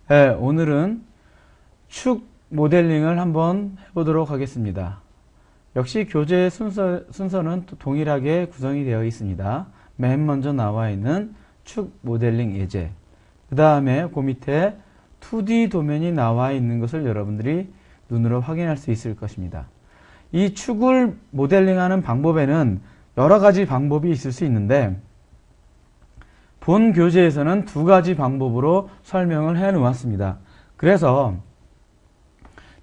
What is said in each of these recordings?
네, 오늘은 축 모델링을 한번 해보도록 하겠습니다. 역시 교재 순서는 동일하게 구성이 되어 있습니다. 맨 먼저 나와 있는 축 모델링 예제, 그 다음에 그 밑에 2D 도면이 나와 있는 것을 여러분들이 눈으로 확인할 수 있을 것입니다. 이 축을 모델링하는 방법에는 여러 가지 방법이 있을 수 있는데 본 교재에서는 2가지 방법으로 설명을 해 놓았습니다. 그래서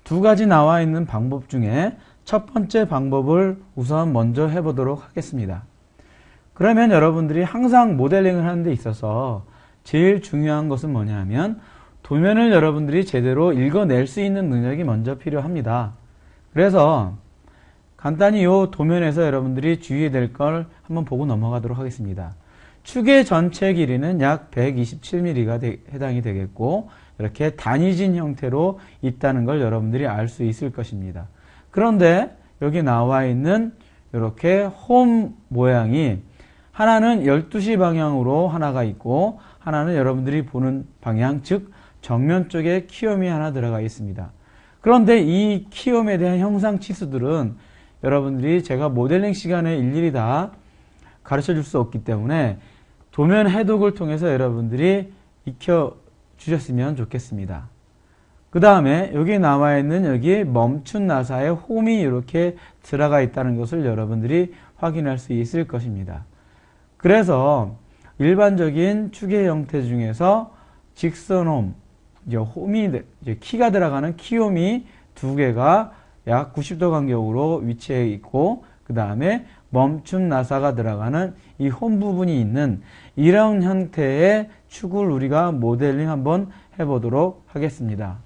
2가지 나와 있는 방법 중에 첫 번째 방법을 우선 먼저 해보도록 하겠습니다. 그러면 여러분들이 항상 모델링을 하는 데 있어서 제일 중요한 것은 뭐냐 하면 도면을 여러분들이 제대로 읽어낼 수 있는 능력이 먼저 필요합니다. 그래서 간단히 이 도면에서 여러분들이 주의해야 될 걸 한번 보고 넘어가도록 하겠습니다. 축의 전체 길이는 약 127mm가 해당이 되겠고 이렇게 단위진 형태로 있다는 걸 여러분들이 알 수 있을 것입니다. 그런데 여기 나와 있는 이렇게 홈 모양이 하나는 12시 방향으로 하나가 있고 하나는 여러분들이 보는 방향, 즉 정면 쪽에 키움이 하나 들어가 있습니다. 그런데 이 키움에 대한 형상 치수들은 여러분들이 제가 모델링 시간에 일일이 다 가르쳐 줄 수 없기 때문에 도면 해독을 통해서 여러분들이 익혀 주셨으면 좋겠습니다. 그 다음에 여기 나와 있는 여기 멈춘 나사에 홈이 이렇게 들어가 있다는 것을 여러분들이 확인할 수 있을 것입니다. 그래서 일반적인 축의 형태 중에서 직선홈, 키가 들어가는 키홈이 2개가 약 90도 간격으로 위치해 있고 그 다음에 멈춤 나사가 들어가는 이 홈 부분이 있는 이런 형태의 축을 우리가 모델링 한번 해보도록 하겠습니다.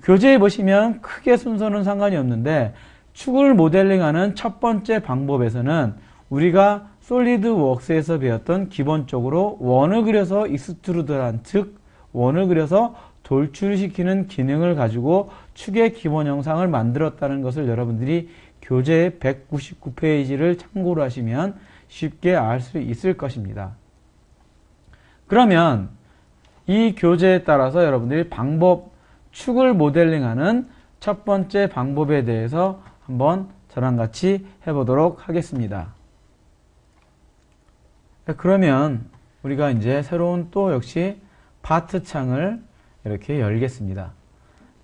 교재에 보시면 크게 순서는 상관이 없는데 축을 모델링하는 첫 번째 방법에서는 우리가 솔리드웍스에서 배웠던 기본적으로 원을 그려서 익스트루드한, 즉 원을 그려서 돌출시키는 기능을 가지고 축의 기본 형상을 만들었다는 것을 여러분들이 교재 199페이지를 참고로 하시면 쉽게 알 수 있을 것입니다. 그러면 이 교재에 따라서 여러분들이 축을 모델링하는 첫 번째 방법에 대해서 한번 저랑 같이 해보도록 하겠습니다. 그러면 우리가 이제 새로운 또 역시 파트 창을 이렇게 열겠습니다.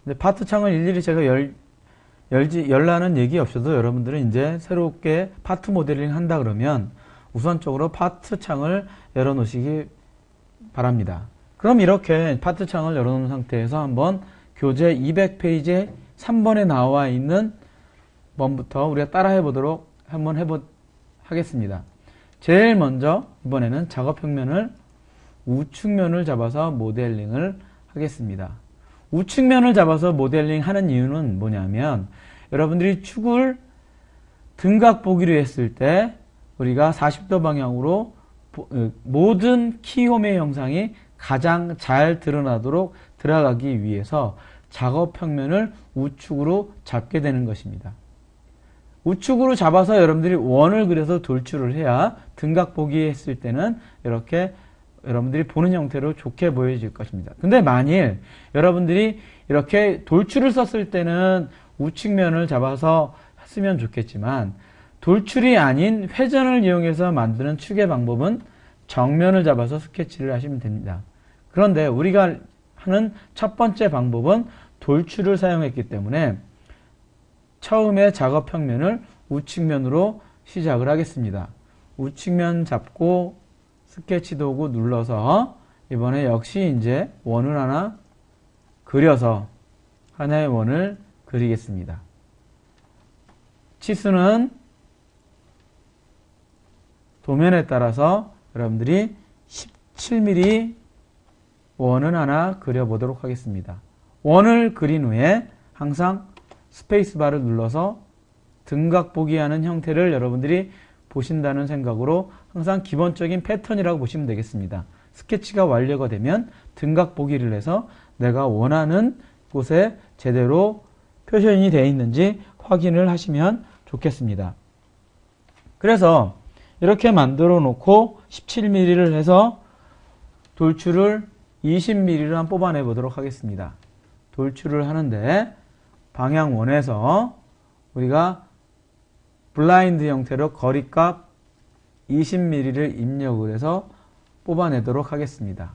근데 파트 창을 일일이 제가 열라는 얘기 없어도 여러분들은 이제 새롭게 파트 모델링 한다 그러면 우선적으로 파트 창을 열어 놓으시기 바랍니다. 그럼 이렇게 파트 창을 열어 놓은 상태에서 한번 교재 200페이지 3번에 나와 있는 번부터 우리가 따라 해보도록 하겠습니다. 제일 먼저 이번에는 작업 평면을 우측면을 잡아서 모델링을 하겠습니다. 우측면을 잡아서 모델링 하는 이유는 뭐냐면 여러분들이 축을 등각 보기로 했을 때 우리가 40도 방향으로 모든 키홈의 형상이 가장 잘 드러나도록 들어가기 위해서 작업 평면을 우측으로 잡게 되는 것입니다. 우측으로 잡아서 여러분들이 원을 그려서 돌출을 해야 등각 보기 했을 때는 이렇게 여러분들이 보는 형태로 좋게 보여질 것입니다. 근데 만일 여러분들이 이렇게 돌출을 썼을 때는 우측면을 잡아서 했으면 좋겠지만 돌출이 아닌 회전을 이용해서 만드는 축의 방법은 정면을 잡아서 스케치를 하시면 됩니다. 그런데 우리가 하는 첫 번째 방법은 돌출을 사용했기 때문에 처음에 작업 평면을 우측면으로 시작을 하겠습니다. 우측면 잡고 스케치 도구 눌러서 이번에 역시 이제 원을 하나 그려서 하나의 원을 그리겠습니다. 치수는 도면에 따라서 여러분들이 17mm 원을 하나 그려보도록 하겠습니다. 원을 그린 후에 항상 스페이스바를 눌러서 등각 보기 하는 형태를 여러분들이 보신다는 생각으로 항상 기본적인 패턴이라고 보시면 되겠습니다. 스케치가 완료가 되면 등각 보기를 해서 내가 원하는 곳에 제대로 표현이 되어 있는지 확인을 하시면 좋겠습니다. 그래서 이렇게 만들어 놓고 17mm를 해서 돌출을 20mm를 한번 뽑아내 보도록 하겠습니다. 돌출을 하는데 방향 원에서 우리가 블라인드 형태로 거리값 20mm를 입력을 해서 뽑아내도록 하겠습니다.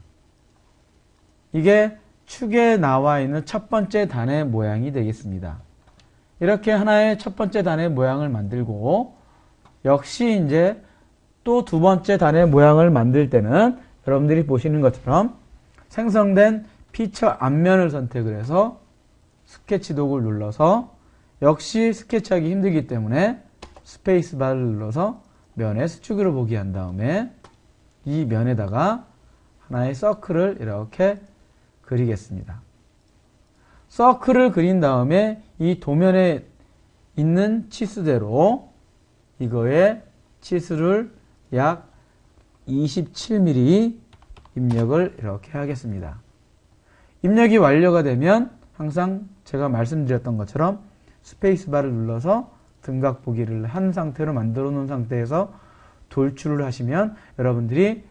이게 축에 나와 있는 첫 번째 단의 모양이 되겠습니다. 이렇게 하나의 첫 번째 단의 모양을 만들고 역시 이제 또 두 번째 단의 모양을 만들 때는 여러분들이 보시는 것처럼 생성된 피처 앞면을 선택을 해서 스케치 도구를 눌러서 역시 스케치하기 힘들기 때문에 스페이스 바를 눌러서 면에 수축으로 보기 한 다음에 이 면에다가 하나의 서클을 이렇게 그리겠습니다. 서클을 그린 다음에 이 도면에 있는 치수대로 이거의 치수를 약 27mm 입력을 이렇게 하겠습니다. 입력이 완료가 되면 항상 제가 말씀드렸던 것처럼 스페이스바를 눌러서 등각 보기를 한 상태로 만들어 놓은 상태에서 돌출을 하시면 여러분들이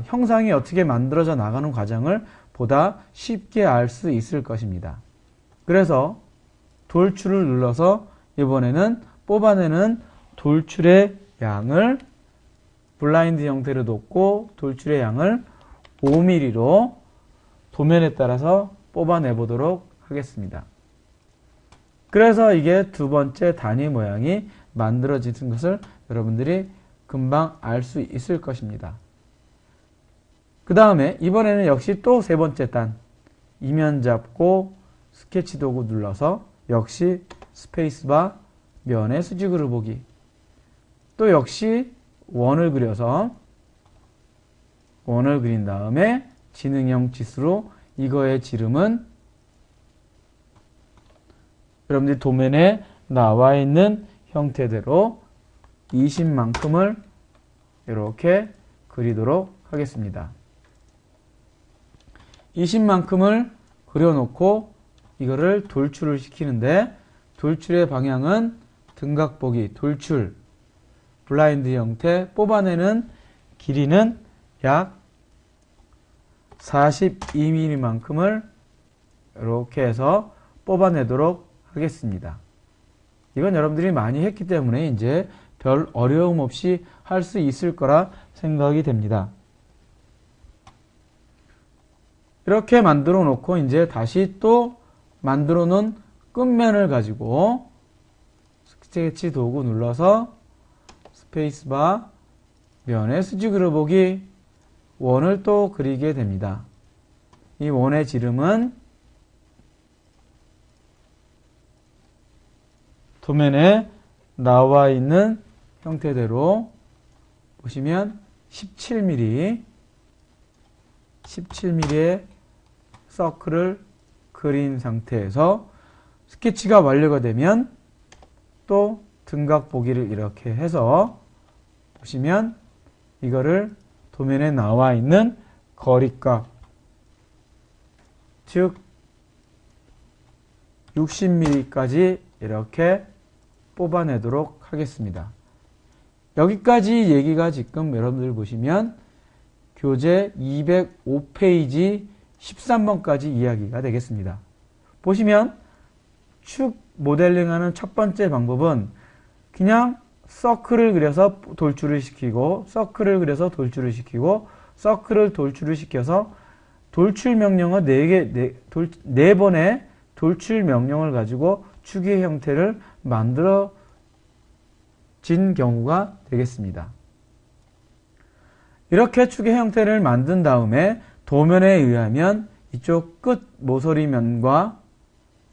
형상이 어떻게 만들어져 나가는 과정을 보다 쉽게 알 수 있을 것입니다. 그래서 돌출을 눌러서 이번에는 뽑아내는 돌출의 양을 블라인드 형태로 놓고 돌출의 양을 5mm로 도면에 따라서 뽑아내 보도록 하겠습니다. 그래서 이게 두 번째 단위 모양이 만들어지는 것을 여러분들이 금방 알 수 있을 것입니다. 그 다음에 이번에는 역시 또 세 번째 단 이면 잡고 스케치 도구 눌러서 역시 스페이스바 면의 수직으로 보기 또 역시 원을 그려서 원을 그린 다음에 지능형 치수로 이거의 지름은 여러분들이 도면에 나와 있는 형태대로 20만큼을 이렇게 그리도록 하겠습니다. 20만큼을 그려놓고 이거를 돌출을 시키는데 돌출의 방향은 등각 보기, 돌출, 블라인드 형태, 뽑아내는 길이는 약 42mm만큼을 이렇게 해서 뽑아내도록 하겠습니다. 이건 여러분들이 많이 했기 때문에 이제 별 어려움 없이 할 수 있을 거라 생각이 됩니다. 이렇게 만들어 놓고 이제 다시 또 만들어 놓은 끝면을 가지고 스케치 도구 눌러서 스페이스바 면의 수직으로 보기 원을 또 그리게 됩니다. 이 원의 지름은 도면에 나와 있는 형태대로 보시면 17mm의 서클을 그린 상태에서 스케치가 완료가 되면 또 등각 보기를 이렇게 해서 보시면 이거를 도면에 나와 있는 거리값 즉 60mm까지 이렇게 뽑아내도록 하겠습니다. 여기까지 얘기가 지금 여러분들 보시면 교재 205페이지 13번까지 이야기가 되겠습니다. 보시면 축 모델링하는 첫 번째 방법은 그냥 서클을 그려서 돌출을 시키고 서클을 그려서 돌출을 시키고 서클을 돌출을 시켜서 돌출 명령어 4번의 돌출 명령을 가지고 축의 형태를 만들어진 경우가 되겠습니다. 이렇게 축의 형태를 만든 다음에 도면에 의하면 이쪽 끝 모서리면과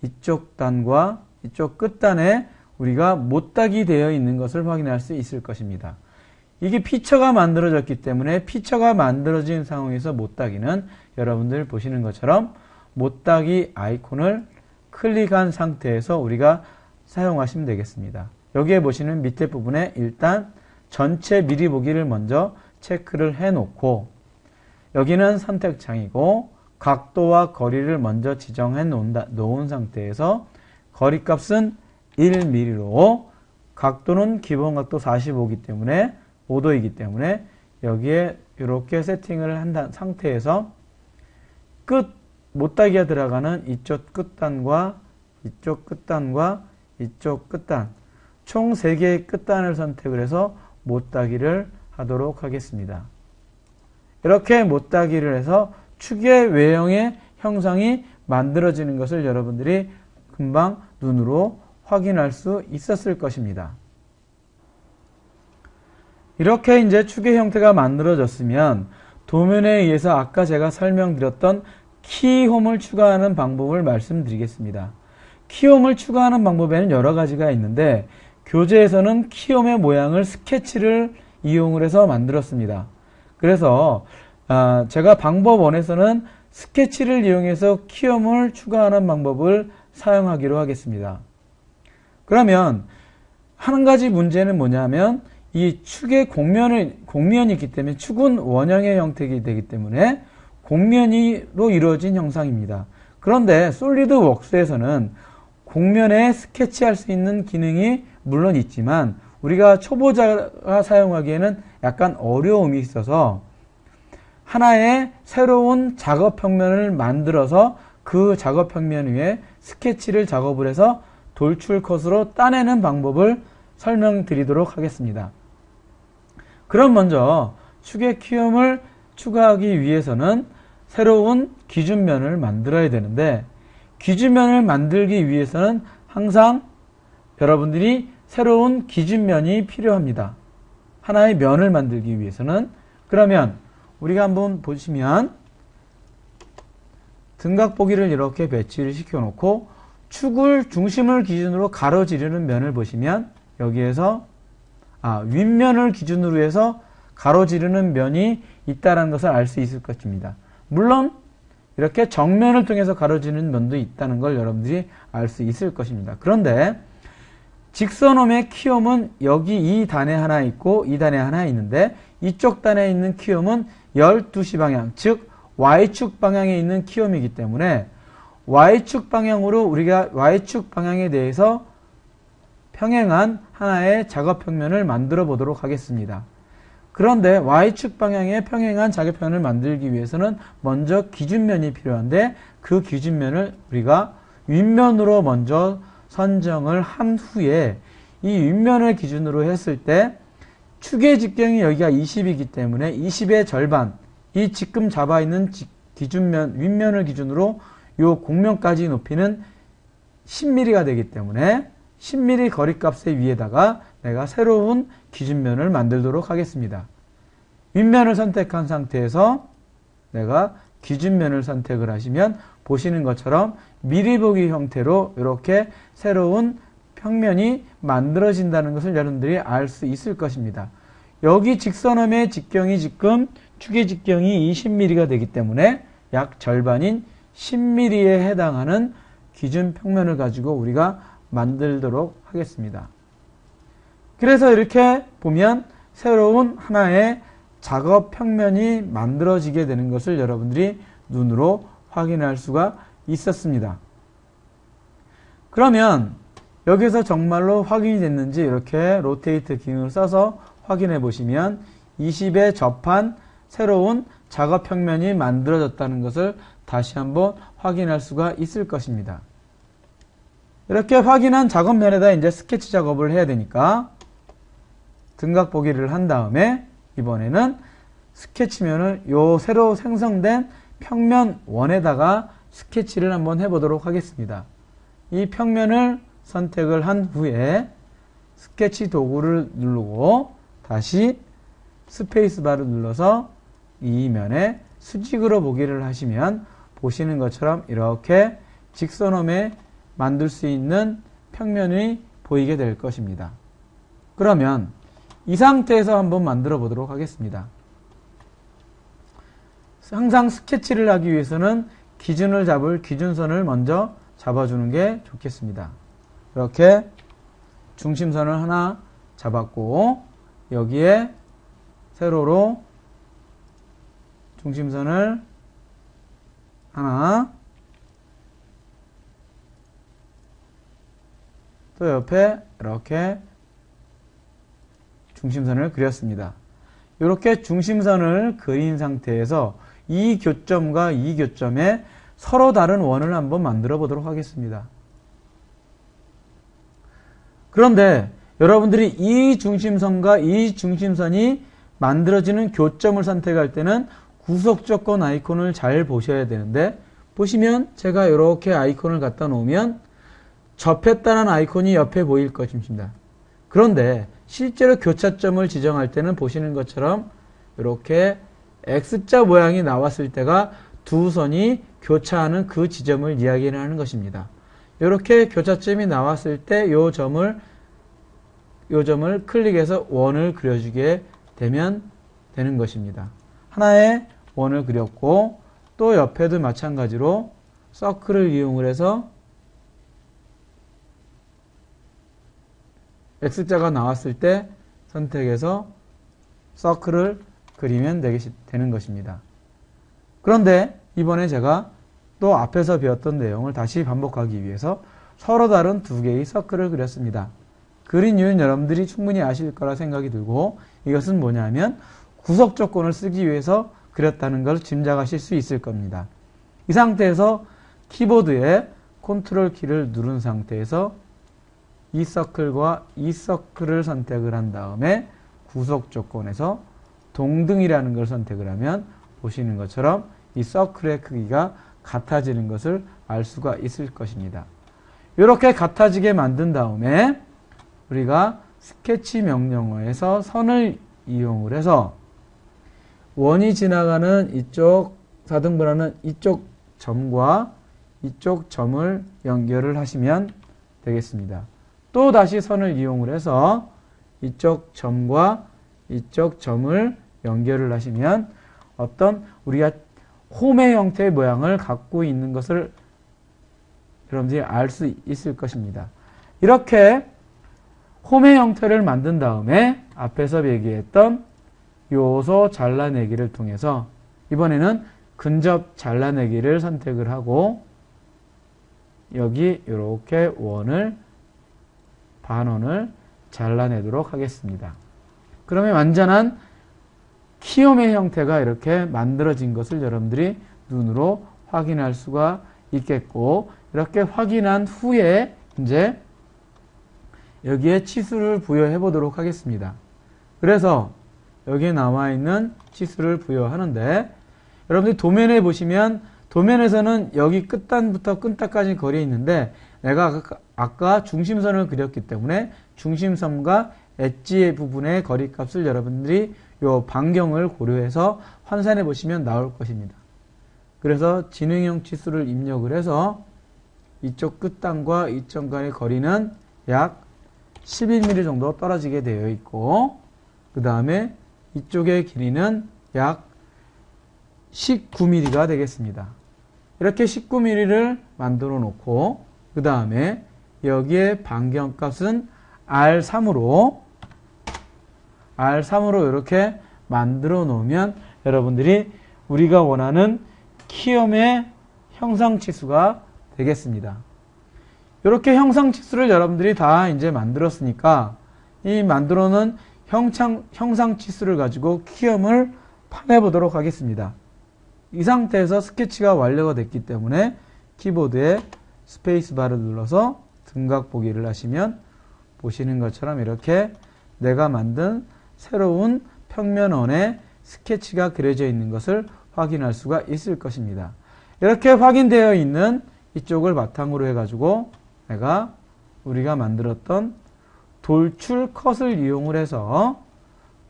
이쪽 단과 이쪽 끝단에 우리가 못딱이 되어 있는 것을 확인할 수 있을 것입니다. 이게 피처가 만들어졌기 때문에 피처가 만들어진 상황에서 못딱이는 여러분들 보시는 것처럼 못딱이 아이콘을 클릭한 상태에서 우리가 사용하시면 되겠습니다. 여기에 보시는 밑에 부분에 일단 전체 미리 보기를 먼저 체크를 해 놓고 여기는 선택창이고 각도와 거리를 먼저 지정해 놓은 상태에서 거리값은 1mm로 각도는 기본각도 45이기 때문에 5도이기 때문에 여기에 이렇게 세팅을 한 상태에서 끝 못따기가 들어가는 이쪽 끝단과 이쪽 끝단과 이쪽 끝단 총 3개의 끝단을 선택을 해서 못따기를 하도록 하겠습니다. 이렇게 못따기를 해서 축의 외형의 형상이 만들어지는 것을 여러분들이 금방 눈으로 확인할 수 있었을 것입니다. 이렇게 이제 축의 형태가 만들어졌으면 도면에 의해서 아까 제가 설명드렸던 키홈을 추가하는 방법을 말씀드리겠습니다. 키홈을 추가하는 방법에는 여러 가지가 있는데 교재에서는 키홈의 모양을 스케치를 이용을 해서 만들었습니다. 그래서 제가 방법 1에서는 스케치를 이용해서 키홈을 추가하는 방법을 사용하기로 하겠습니다. 그러면 한 가지 문제는 뭐냐면 이 축의 곡면이 있기 때문에 축은 원형의 형태이기 되기 때문에 곡면으로 이루어진 형상입니다. 그런데 솔리드웍스에서는 곡면에 스케치할 수 있는 기능이 물론 있지만 우리가 초보자가 사용하기에는 약간 어려움이 있어서 하나의 새로운 작업 평면을 만들어서 그 작업 평면 위에 스케치를 작업을 해서 돌출 컷으로 따내는 방법을 설명드리도록 하겠습니다. 그럼 먼저 축의 키움을 추가하기 위해서는 새로운 기준면을 만들어야 되는데 기준면을 만들기 위해서는 항상 여러분들이 새로운 기준면이 필요합니다. 하나의 면을 만들기 위해서는. 그러면 우리가 한번 보시면 등각보기를 이렇게 배치를 시켜놓고 축을 중심을 기준으로 가로지르는 면을 보시면 여기에서 윗면을 기준으로 해서 가로지르는 면이 있다는 것을 알 수 있을 것입니다. 물론 이렇게 정면을 통해서 가로지르는 면도 있다는 걸 여러분들이 알 수 있을 것입니다. 그런데 직선홈의 키홈은 여기 이 단에 하나 있고 이 단에 하나 있는데 이쪽 단에 있는 키홈은 12시 방향, 즉 Y축 방향에 있는 키홈이기 때문에 Y축 방향으로 우리가 Y축 방향에 대해서 평행한 하나의 작업 평면을 만들어 보도록 하겠습니다. 그런데 Y축 방향에 평행한 작업 평면을 만들기 위해서는 먼저 기준면이 필요한데 그 기준면을 우리가 윗면으로 먼저 선정을 한 후에 이 윗면을 기준으로 했을 때 축의 직경이 여기가 20이기 때문에 20의 절반, 이 지금 잡아 있는 기준면, 윗면을 기준으로 요 곡면까지 높이는 10mm가 되기 때문에 10mm 거리값의 위에다가 내가 새로운 기준면을 만들도록 하겠습니다. 윗면을 선택한 상태에서 내가 기준면을 선택을 하시면 보시는 것처럼 미리 보기 형태로 이렇게 새로운 평면이 만들어진다는 것을 여러분들이 알 수 있을 것입니다. 여기 직선함의 직경이 지금 축의 직경이 20mm가 되기 때문에 약 절반인 10mm에 해당하는 기준 평면을 가지고 우리가 만들도록 하겠습니다. 그래서 이렇게 보면 새로운 하나의 작업 평면이 만들어지게 되는 것을 여러분들이 눈으로 확인할 수가 있었습니다. 그러면 여기서 정말로 확인이 됐는지 이렇게 로테이트 기능을 써서 확인해 보시면 20에 접한 새로운 작업 평면이 만들어졌다는 것을 다시 한번 확인할 수가 있을 것입니다. 이렇게 확인한 작업면에다 이제 스케치 작업을 해야 되니까 등각 보기를 한 다음에 이번에는 스케치면을 요 새로 생성된 평면 1에다가 스케치를 한번 해보도록 하겠습니다. 이 평면을 선택을 한 후에 스케치 도구를 누르고 다시 스페이스바를 눌러서 이 면에 수직으로 보기를 하시면 보시는 것처럼 이렇게 직선홈에 만들 수 있는 평면이 보이게 될 것입니다. 그러면 이 상태에서 한번 만들어 보도록 하겠습니다. 항상 스케치를 하기 위해서는 기준을 잡을 기준선을 먼저 잡아주는 게 좋겠습니다. 이렇게 중심선을 하나 잡았고 여기에 세로로 중심선을 하나 또 옆에 이렇게 중심선을 그렸습니다. 이렇게 중심선을 그린 상태에서 이 교점과 이 교점에 서로 다른 원을 한번 만들어 보도록 하겠습니다. 그런데 여러분들이 이 중심선과 이 중심선이 만들어지는 교점을 선택할 때는 구속조건 아이콘을 잘 보셔야 되는데, 보시면 제가 이렇게 아이콘을 갖다 놓으면 접했다는 아이콘이 옆에 보일 것입니다. 그런데 실제로 교차점을 지정할 때는 보시는 것처럼 이렇게 X자 모양이 나왔을 때가 두 선이 교차하는 그 지점을 이야기를 하는 것입니다. 이렇게 교차점이 나왔을 때 요 점을 클릭해서 원을 그려주게 되면 되는 것입니다. 하나의 원을 그렸고, 또 옆에도 마찬가지로 서클을 이용을 해서 X자가 나왔을 때 선택해서 서클을 그리면 되는 것입니다. 그런데 이번에 제가 또 앞에서 배웠던 내용을 다시 반복하기 위해서 서로 다른 두 개의 서클을 그렸습니다. 그린 이유는 여러분들이 충분히 아실 거라 생각이 들고, 이것은 뭐냐면 구속 조건을 쓰기 위해서 그렸다는 걸 짐작하실 수 있을 겁니다. 이 상태에서 키보드에 컨트롤 키를 누른 상태에서 이 서클과 이 서클을 선택을 한 다음에 구속 조건에서 동등이라는 걸 선택을 하면 보시는 것처럼 이 서클의 크기가 같아지는 것을 알 수가 있을 것입니다. 이렇게 같아지게 만든 다음에 우리가 스케치 명령어에서 선을 이용을 해서 원이 지나가는 이쪽 4등분하는 이쪽 점과 이쪽 점을 연결을 하시면 되겠습니다. 또 다시 선을 이용을 해서 이쪽 점과 이쪽 점을 연결을 하시면 어떤 우리가 홈의 형태의 모양을 갖고 있는 것을 여러분들이 알 수 있을 것입니다. 이렇게 홈의 형태를 만든 다음에 앞에서 얘기했던 요소 잘라내기를 통해서 이번에는 근접 잘라내기를 선택을 하고 여기 이렇게 반원을 잘라내도록 하겠습니다. 그러면 완전한 키움의 형태가 이렇게 만들어진 것을 여러분들이 눈으로 확인할 수가 있겠고, 이렇게 확인한 후에 이제 여기에 치수를 부여해 보도록 하겠습니다. 그래서 여기에 나와 있는 치수를 부여하는데, 여러분들이 도면에 보시면 도면에서는 여기 끝단부터 끝단까지 거리에 있는데, 내가 아까 중심선을 그렸기 때문에 중심선과 엣지의 부분의 거리값을 여러분들이 요 반경을 고려해서 환산해 보시면 나올 것입니다. 그래서 진행형 치수를 입력을 해서 이쪽 끝단과 이쪽 간의 거리는 약 11mm 정도 떨어지게 되어 있고, 그 다음에 이쪽의 길이는 약 19mm가 되겠습니다. 이렇게 19mm를 만들어 놓고, 그 다음에 여기에 반경값은 R3으로 이렇게 만들어 놓으면 여러분들이 우리가 원하는 키움의 형상치수가 되겠습니다. 이렇게 형상치수를 여러분들이 다 이제 만들었으니까 이 만들어 놓은 형상치수를 가지고 키움을 파내 보도록 하겠습니다. 이 상태에서 스케치가 완료가 됐기 때문에 키보드에 스페이스바를 눌러서 등각 보기를 하시면 보시는 것처럼 이렇게 내가 만든 새로운 평면원의 스케치가 그려져 있는 것을 확인할 수가 있을 것입니다. 이렇게 확인되어 있는 이쪽을 바탕으로 해가지고 우리가 만들었던 돌출 컷을 이용을 해서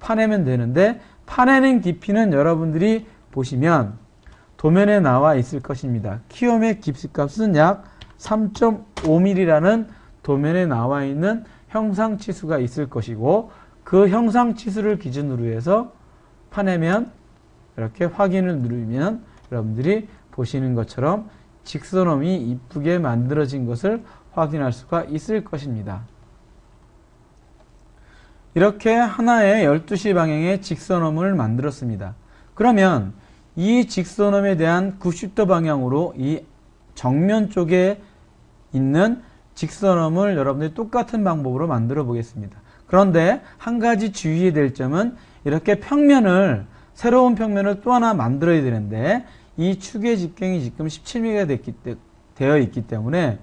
파내면 되는데, 파내는 깊이는 여러분들이 보시면 도면에 나와 있을 것입니다. 키움의 깊이값은 약 3.5mm라는 도면에 나와 있는 형상치수가 있을 것이고, 그 형상치수를 기준으로 해서 파내면 이렇게 확인을 누르면 여러분들이 보시는 것처럼 직선홈이 이쁘게 만들어진 것을 확인할 수가 있을 것입니다. 이렇게 하나의 12시 방향의 직선홈을 만들었습니다. 그러면 이 직선홈에 대한 90도 방향으로 이 정면 쪽에 있는 직선홈을 여러분들이 똑같은 방법으로 만들어 보겠습니다. 그런데 한 가지 주의해야 될 점은 이렇게 평면을 새로운 평면을 또 하나 만들어야 되는데 이 축의 직경이 지금 17mm가 되어 있기 때문에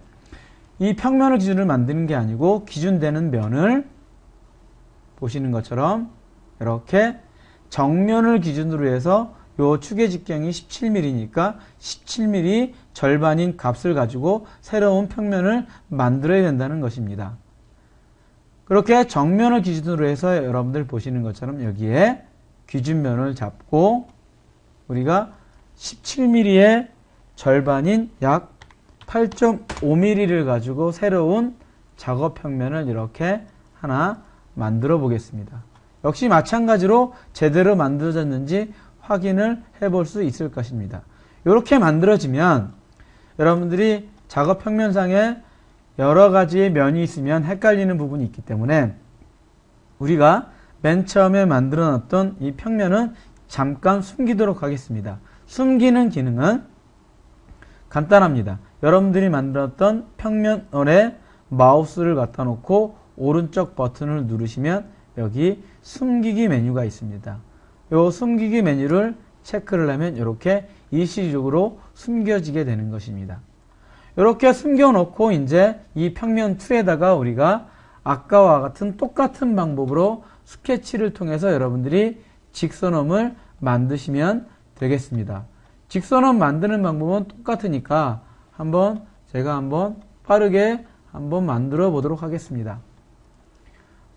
이 평면을 기준으로 만드는 게 아니고 기준되는 면을 보시는 것처럼 이렇게 정면을 기준으로 해서 요 축의 직경이 17mm니까 17mm 절반인 값을 가지고 새로운 평면을 만들어야 된다는 것입니다. 그렇게 정면을 기준으로 해서 여러분들 보시는 것처럼 여기에 기준면을 잡고 우리가 17mm의 절반인 약 8.5mm를 가지고 새로운 작업 평면을 이렇게 하나 만들어 보겠습니다. 역시 마찬가지로 제대로 만들어졌는지 확인을 해볼 수 있을 것입니다. 이렇게 만들어지면 여러분들이 작업 평면상에 여러 가지의 면이 있으면 헷갈리는 부분이 있기 때문에 우리가 맨 처음에 만들어 놨던 이 평면은 잠깐 숨기도록 하겠습니다. 숨기는 기능은 간단합니다. 여러분들이 만들었던 평면원에 마우스를 갖다 놓고 오른쪽 버튼을 누르시면 여기 숨기기 메뉴가 있습니다. 이 숨기기 메뉴를 체크를 하면 이렇게 일시적으로 숨겨지게 되는 것입니다. 이렇게 숨겨놓고 이제 이 평면 툴에다가 우리가 아까와 같은 똑같은 방법으로 스케치를 통해서 여러분들이 직선홈을 만드시면 되겠습니다. 직선홈 만드는 방법은 똑같으니까 제가 한번 빠르게 한번 만들어 보도록 하겠습니다.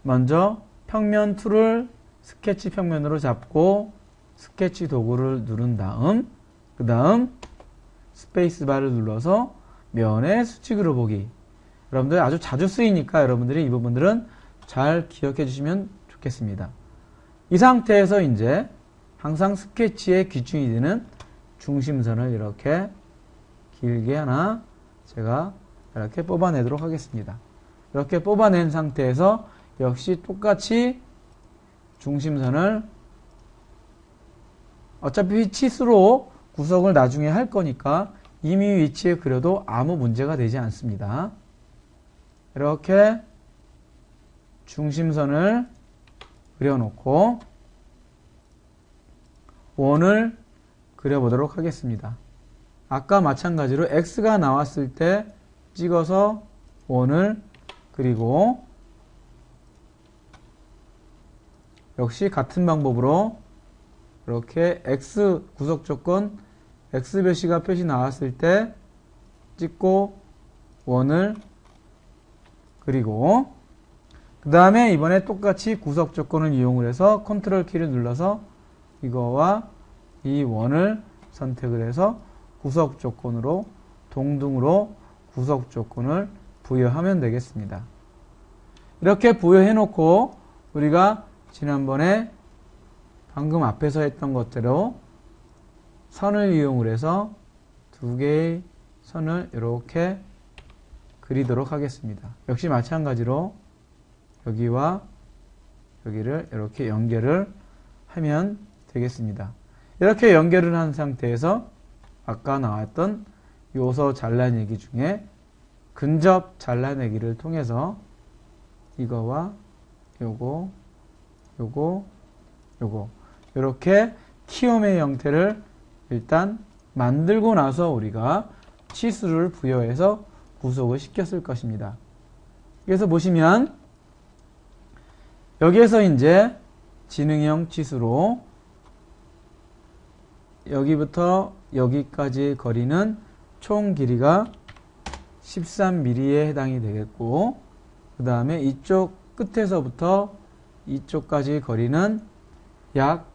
먼저 평면 툴을 스케치 평면으로 잡고 스케치 도구를 누른 다음 그 다음 스페이스바를 눌러서 면의 수직으로 보기. 여러분들 아주 자주 쓰이니까 여러분들이 이 부분들은 잘 기억해 주시면 좋겠습니다. 이 상태에서 이제 항상 스케치의 기준이 되는 중심선을 이렇게 길게 하나 제가 이렇게 뽑아내도록 하겠습니다. 이렇게 뽑아낸 상태에서 역시 똑같이 중심선을 어차피 치수로 구석을 나중에 할 거니까 이미 위치에 그려도 아무 문제가 되지 않습니다. 이렇게 중심선을 그려놓고 원을 그려보도록 하겠습니다. 아까 마찬가지로 X가 나왔을 때 찍어서 원을 그리고 역시 같은 방법으로 이렇게 X 구석 조건 X 표시가 나왔을 때 찍고 원을 그리고 그 다음에 이번에 똑같이 구석 조건을 이용을 해서 컨트롤 키를 눌러서 이거와 이 원을 선택을 해서 구석 조건으로 동등으로 구석 조건을 부여하면 되겠습니다. 이렇게 부여해 놓고 우리가 지난번에 방금 앞에서 했던 것대로 선을 이용을 해서 두 개의 선을 이렇게 그리도록 하겠습니다. 역시 마찬가지로 여기와 여기를 이렇게 연결을 하면 되겠습니다. 이렇게 연결을 한 상태에서 아까 나왔던 요소 잘라내기 중에 근접 잘라내기를 통해서 이거와 요거 이렇게 키움의 형태를 일단 만들고 나서 우리가 치수를 부여해서 구속을 시켰을 것입니다. 그래서 보시면 여기에서 이제 지능형 치수로 여기부터 여기까지의 거리는 총 길이가 13mm에 해당이 되겠고 그 다음에 이쪽 끝에서부터 이쪽까지 거리는 약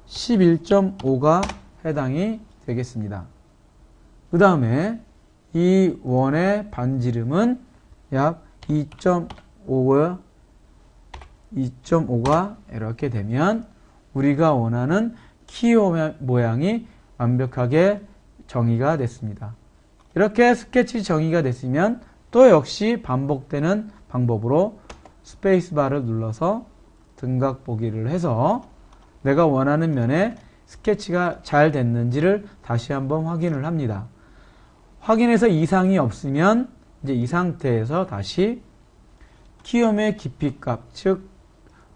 11.5가 해당이 되겠습니다. 그 다음에 이 원의 반지름은 약 2.5가 이렇게 되면 우리가 원하는 키오 모양이 완벽하게 정의가 됐습니다. 이렇게 스케치 정의가 됐으면 또 역시 반복되는 방법으로 스페이스바를 눌러서 등각 보기를 해서 내가 원하는 면에 스케치가 잘 됐는지를 다시 한번 확인을 합니다. 확인해서 이상이 없으면 이제 이 상태에서 다시 키움의 깊이값, 즉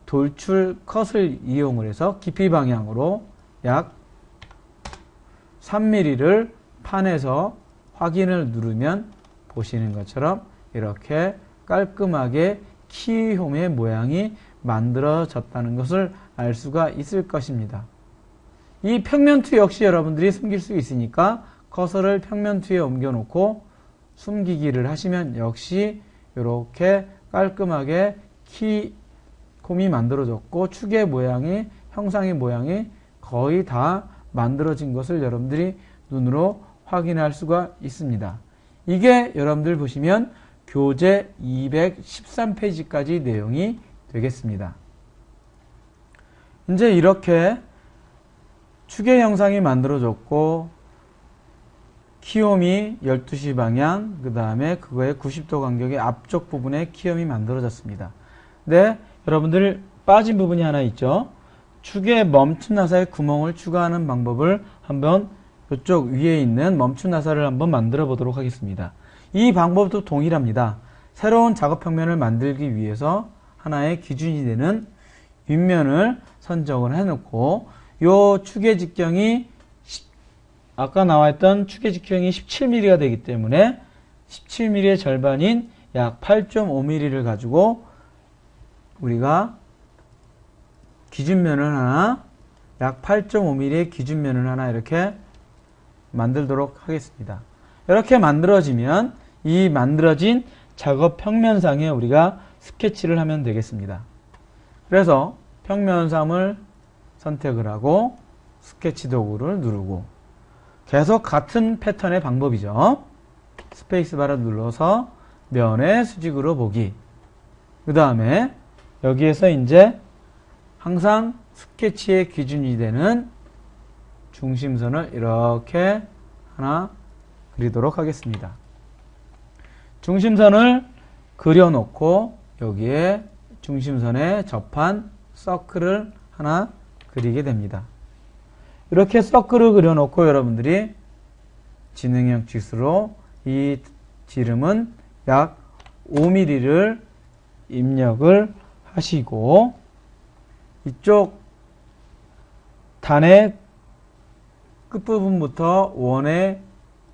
돌출 컷을 이용을 해서 깊이 방향으로 약 3mm를 판에서 확인을 누르면 보시는 것처럼 이렇게 깔끔하게 키움의 모양이 만들어졌다는 것을 알 수가 있을 것입니다. 이 평면투 역시 여러분들이 숨길 수 있으니까 커서를 평면투에 옮겨 놓고 숨기기를 하시면 역시 이렇게 깔끔하게 키움이 만들어졌고 축의 모양이, 형상의 모양이 거의 다 만들어진 것을 여러분들이 눈으로 확인할 수가 있습니다. 이게 여러분들 보시면 교재 213페이지까지 내용이 되겠습니다. 이제 이렇게 축의 형상이 만들어졌고 키움이 12시 방향, 그 다음에 그거의 90도 간격의 앞쪽 부분에 키움이 만들어졌습니다. 네, 여러분들 빠진 부분이 하나 있죠. 축의 멈춤 나사에 구멍을 추가하는 방법을 한번 이쪽 위에 있는 멈춤 나사를 한번 만들어 보도록 하겠습니다. 이 방법도 동일합니다. 새로운 작업 평면을 만들기 위해서 하나의 기준이 되는 윗면을 선정을 해놓고 요 축의 직경이 아까 나와있던 축의 직경이 17mm가 되기 때문에 17mm의 절반인 약 8.5mm를 가지고 우리가 기준면을 하나, 약 8.5mm의 기준면을 하나 이렇게 만들도록 하겠습니다. 이렇게 만들어지면 이 만들어진 작업 평면상에 우리가 스케치를 하면 되겠습니다. 그래서 평면상을 선택을 하고 스케치 도구를 누르고 계속 같은 패턴의 방법이죠. 스페이스바를 눌러서 면의 수직으로 보기. 그 다음에 여기에서 이제 항상 스케치의 기준이 되는 중심선을 이렇게 하나 그리도록 하겠습니다. 중심선을 그려놓고 여기에 중심선에 접한 서클을 하나 그리게 됩니다. 이렇게 서클을 그려놓고 여러분들이 지능형 칫수로 이 지름은 약 5mm를 입력을 하시고 이쪽 단의 끝부분부터 원의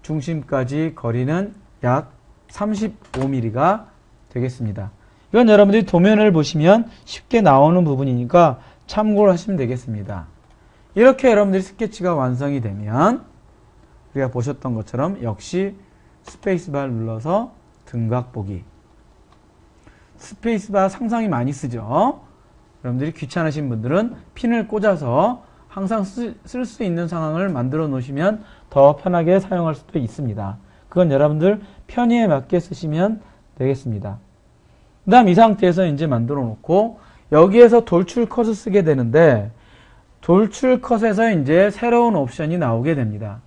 중심까지 거리는 약 35mm가 되겠습니다. 이건 여러분들이 도면을 보시면 쉽게 나오는 부분이니까 참고를 하시면 되겠습니다. 이렇게 여러분들이 스케치가 완성이 되면 우리가 보셨던 것처럼 역시 스페이스바를 눌러서 등각 보기. 스페이스바 상당히 많이 쓰죠. 여러분들이 귀찮으신 분들은 핀을 꽂아서 항상 쓸 수 있는 상황을 만들어 놓으시면 더 편하게 사용할 수도 있습니다. 그건 여러분들 편의에 맞게 쓰시면 되겠습니다. 그 다음 이 상태에서 이제 만들어 놓고 여기에서 돌출 컷을 쓰게 되는데 돌출 컷에서 이제 새로운 옵션이 나오게 됩니다.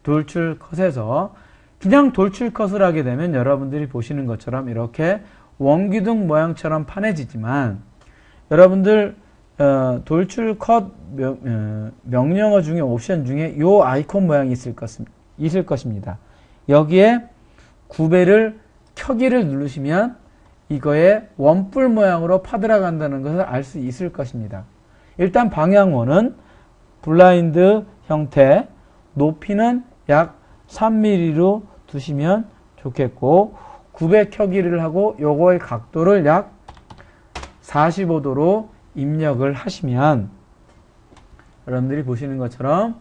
돌출 컷에서 그냥 돌출 컷을 하게 되면 여러분들이 보시는 것처럼 이렇게 원기둥 모양처럼 판해지지만 여러분들 돌출 컷 명령어 중에 옵션 중에 요 아이콘 모양이 있을 것입니다. 여기에 9배를 켜기를 누르시면 이거에 원뿔 모양으로 파들어간다는 것을 알 수 있을 것입니다. 일단 방향원은 블라인드 형태, 높이는 약 3mm로 두시면 좋겠고 9배 켜기를 하고 요거의 각도를 약 45도로 입력을 하시면 여러분들이 보시는 것처럼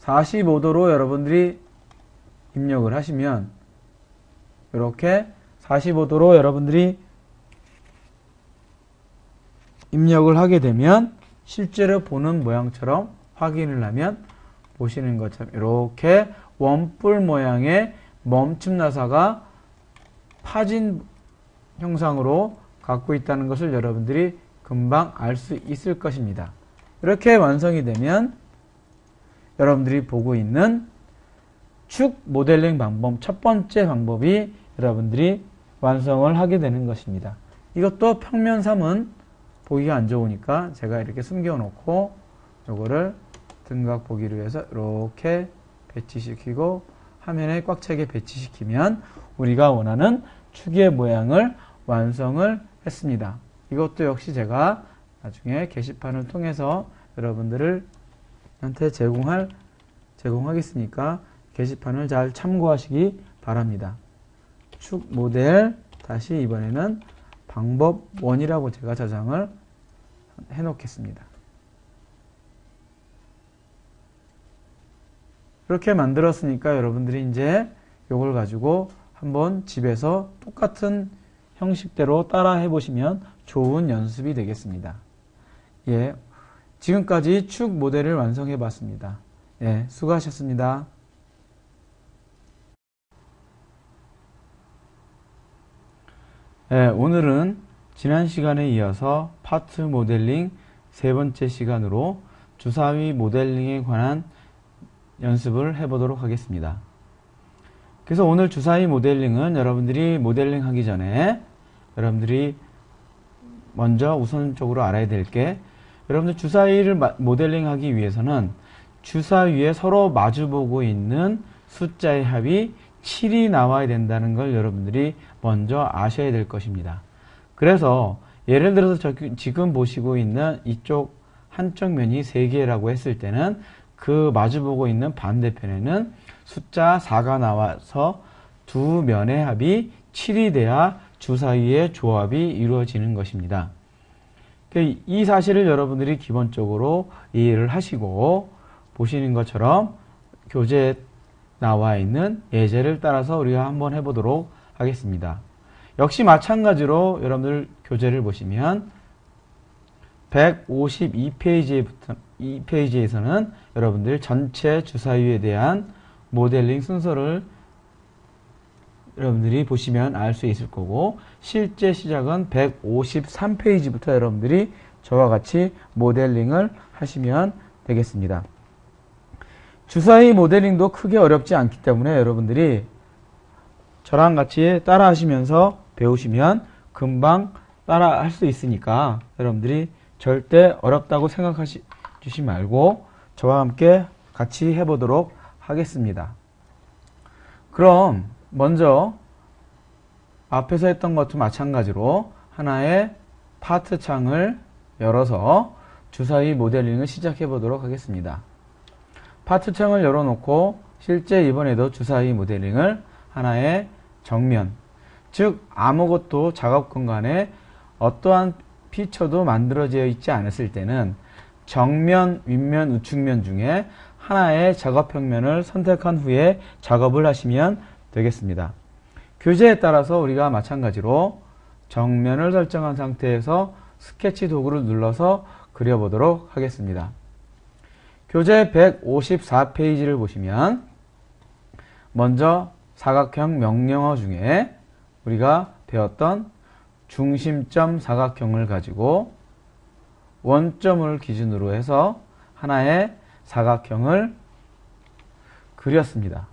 45도로 여러분들이 입력을 하시면 이렇게 45도로 여러분들이 입력을 하게 되면 실제로 보는 모양처럼 확인을 하면 보시는 것처럼 이렇게 원뿔 모양의 멈춤 나사가 파진 형상으로 갖고 있다는 것을 여러분들이 금방 알 수 있을 것입니다. 이렇게 완성이 되면 여러분들이 보고 있는 축 모델링 방법 첫 번째 방법이 여러분들이 완성을 하게 되는 것입니다. 이것도 평면 3은 보기가 안 좋으니까 제가 이렇게 숨겨 놓고 요거를 등각 보기를 위해서 이렇게 배치시키고 화면에 꽉 차게 배치시키면 우리가 원하는 축의 모양을 완성을 했습니다. 이것도 역시 제가 나중에 게시판을 통해서 여러분들한테 제공하겠으니까 게시판을 잘 참고하시기 바랍니다. 축 모델 다시 이번에는 방법 1이라고 제가 저장을 해 놓겠습니다. 이렇게 만들었으니까 여러분들이 이제 이걸 가지고 한번 집에서 똑같은 형식대로 따라 해보시면 좋은 연습이 되겠습니다. 예, 지금까지 축 모델을 완성해 봤습니다. 예, 수고하셨습니다. 예, 오늘은 지난 시간에 이어서 파트 모델링 세 번째 시간으로 주사위 모델링에 관한 연습을 해보도록 하겠습니다. 그래서 오늘 주사위 모델링은 여러분들이 모델링 하기 전에 여러분들이 먼저 우선적으로 알아야 될 게, 여러분들 주사위를 모델링 하기 위해서는 주사위에 서로 마주보고 있는 숫자의 합이 7이 나와야 된다는 걸 여러분들이 먼저 아셔야 될 것입니다. 그래서 예를 들어서 지금 보시고 있는 이쪽 한쪽 면이 3개라고 했을 때는 그 마주보고 있는 반대편에는 숫자 4가 나와서 두 면의 합이 7이 돼야 주사위의 조합이 이루어지는 것입니다. 이 사실을 여러분들이 기본적으로 이해를 하시고 보시는 것처럼 교재에 나와 있는 예제를 따라서 우리가 한번 해보도록 하겠습니다. 역시 마찬가지로 여러분들 교재를 보시면 152페이지에서는 여러분들 전체 주사위에 대한 모델링 순서를 여러분들이 보시면 알 수 있을 거고, 실제 시작은 153페이지부터 여러분들이 저와 같이 모델링을 하시면 되겠습니다. 주사위 모델링도 크게 어렵지 않기 때문에 여러분들이 저랑 같이 따라 하시면서 배우시면 금방 따라 할 수 있으니까 여러분들이 절대 어렵다고 생각하시지 말고 저와 함께 같이 해보도록 하겠습니다. 그럼 먼저 앞에서 했던 것과 마찬가지로 하나의 파트 창을 열어서 주사위 모델링을 시작해 보도록 하겠습니다. 파트 창을 열어놓고 실제 이번에도 주사위 모델링을 하나의 정면, 즉 아무것도 작업 공간에 어떠한 피처도 만들어져 있지 않았을 때는 정면, 윗면, 우측면 중에 하나의 작업 평면을 선택한 후에 작업을 하시면 되겠습니다. 교재에 따라서 우리가 마찬가지로 정면을 설정한 상태에서 스케치 도구를 눌러서 그려보도록 하겠습니다. 교재 154페이지를 보시면 먼저 사각형 명령어 중에 우리가 배웠던 중심점 사각형을 가지고 원점을 기준으로 해서 하나의 사각형을 그렸습니다.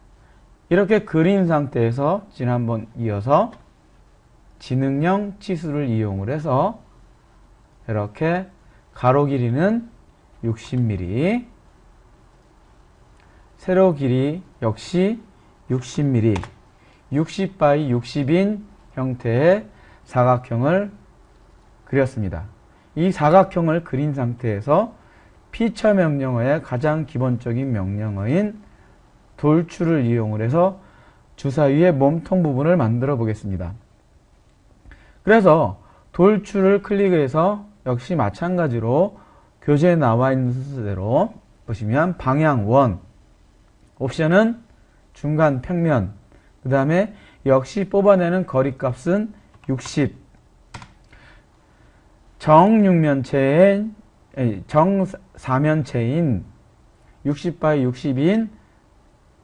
이렇게 그린 상태에서 지난번 이어서 지능형 치수를 이용을 해서 이렇게 가로 길이는 60mm, 세로 길이 역시 60mm, 60 by 60인 형태의 사각형을 그렸습니다. 이 사각형을 그린 상태에서 피처 명령어의 가장 기본적인 명령어인 돌출을 이용을 해서 주사위의 몸통 부분을 만들어 보겠습니다. 그래서 돌출을 클릭해서 역시 마찬가지로 교재에 나와 있는 순서대로 보시면 방향 원, 옵션은 중간 평면, 그 다음에 역시 뽑아내는 거리값은 60, 정사면체인 60 by 60인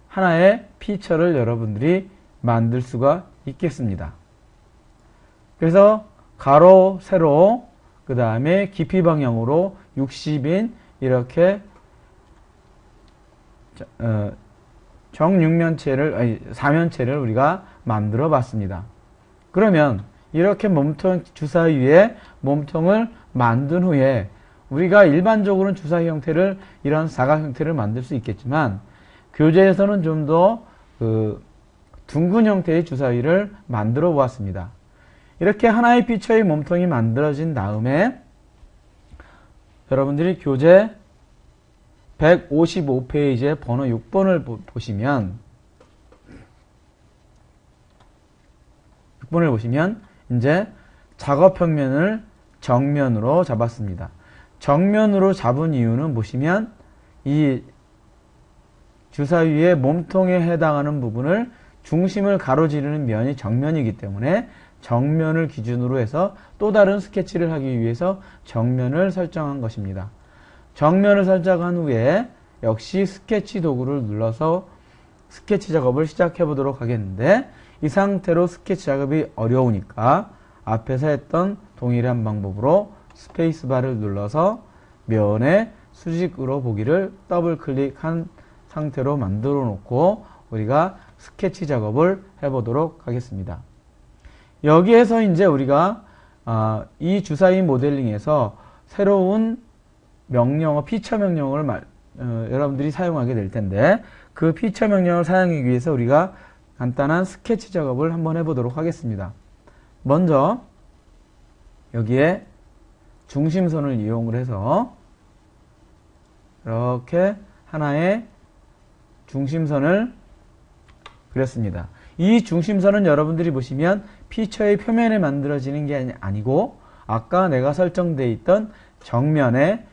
하나의 피처를 여러분들이 만들 수가 있겠습니다. 그래서 가로, 세로, 그 다음에 깊이 방향으로 60인 이렇게 사면체를 우리가 만들어 봤습니다. 그러면 이렇게 몸통, 주사위에 몸통을 만든 후에 우리가 일반적으로는 주사위 형태를 이런 사각 형태를 만들 수 있겠지만 교재에서는 좀 더 둥근 형태의 주사위를 만들어 보았습니다. 이렇게 하나의 피처의 몸통이 만들어진 다음에 여러분들이 교재 155페이지의 번호 6번을 보시면 이제 작업평면을 정면으로 잡았습니다. 정면으로 잡은 이유는 보시면 이 주사위의 몸통에 해당하는 부분을 중심을 가로지르는 면이 정면이기 때문에 정면을 기준으로 해서 또 다른 스케치를 하기 위해서 정면을 설정한 것입니다. 정면을 설정한 후에 역시 스케치 도구를 눌러서 스케치 작업을 시작해 보도록 하겠는데, 이 상태로 스케치 작업이 어려우니까 앞에서 했던 동일한 방법으로 스페이스바를 눌러서 면의 수직으로 보기를 더블 클릭한 상태로 만들어 놓고 우리가 스케치 작업을 해보도록 하겠습니다. 여기에서 이제 우리가 이 주사위 모델링에서 새로운 명령어, 피처 명령어를 여러분들이 사용하게 될 텐데, 그 피처 명령을 사용하기 위해서 우리가 간단한 스케치 작업을 한번 해보도록 하겠습니다. 먼저 여기에 중심선을 이용을 해서 이렇게 하나의 중심선을 그렸습니다. 이 중심선은 여러분들이 보시면 피처의 표면에 만들어지는 게 아니고 아까 내가 설정되어 있던 정면에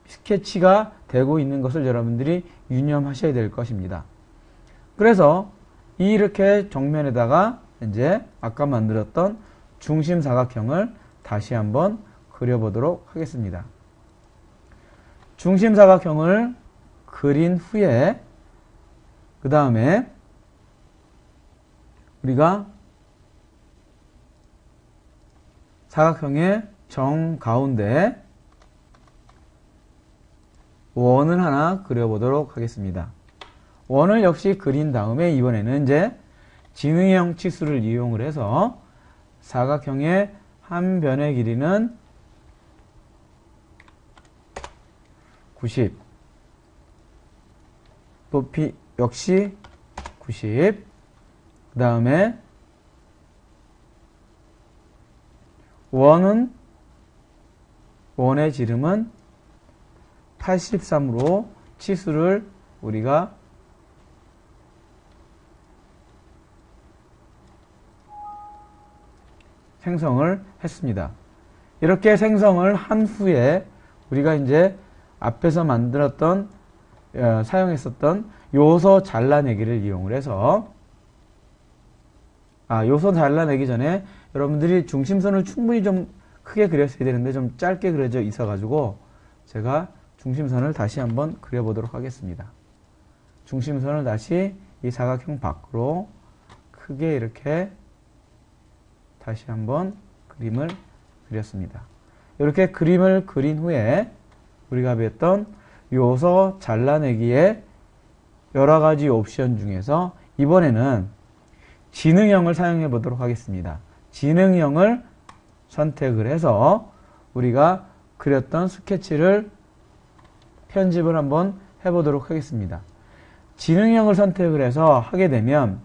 스케치가 되고 있는 것을 여러분들이 유념하셔야 될 것입니다. 그래서 이렇게 정면에다가 이제 아까 만들었던 중심 사각형을 다시 한번 그려보도록 하겠습니다. 중심 사각형을 그린 후에 그 다음에 우리가 사각형의 정가운데 원을 하나 그려보도록 하겠습니다. 원을 역시 그린 다음에 이번에는 이제 지능형 치수를 이용을 해서 사각형의 한 변의 길이는 90, 높이 역시 90, 그 다음에 원의 지름은 83으로 치수를 우리가 생성을 했습니다. 이렇게 생성을 한 후에 우리가 이제 앞에서 만들었던 사용했었던 요소 잘라내기를 이용을 해서 요소 잘라내기 전에 여러분들이 중심선을 충분히 좀 크게 그렸어야 되는데 좀 짧게 그려져 있어 가지고 제가 중심선을 다시 한번 그려보도록 하겠습니다. 중심선을 다시 이 사각형 밖으로 크게 이렇게 다시 한번 그림을 그렸습니다. 이렇게 그림을 그린 후에 우리가 배웠던 요소 잘라내기의 여러 가지 옵션 중에서 이번에는 지능형을 사용해 보도록 하겠습니다. 지능형을 선택을 해서 우리가 그렸던 스케치를 편집을 한번 해보도록 하겠습니다. 지능형을 선택을 해서 하게 되면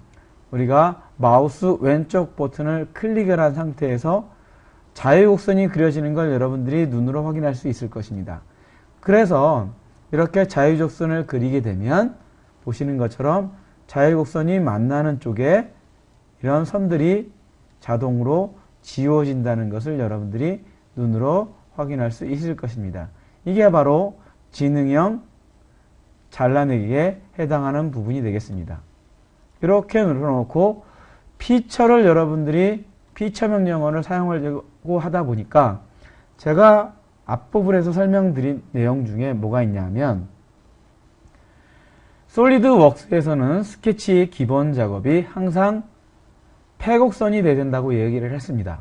우리가 마우스 왼쪽 버튼을 클릭을 한 상태에서 자유곡선이 그려지는 걸 여러분들이 눈으로 확인할 수 있을 것입니다. 그래서 이렇게 자유곡선을 그리게 되면 보시는 것처럼 자유곡선이 만나는 쪽에 이런 선들이 자동으로 지워진다는 것을 여러분들이 눈으로 확인할 수 있을 것입니다. 이게 바로 지능형 잘라내기에 해당하는 부분이 되겠습니다. 이렇게 눌러놓고 피처를 여러분들이 피처 명령어를 사용하려고 하다 보니까 제가 앞부분에서 설명드린 내용 중에 뭐가 있냐면 솔리드웍스에서는 스케치의 기본 작업이 항상 폐곡선이 돼야 된다고 얘기를 했습니다.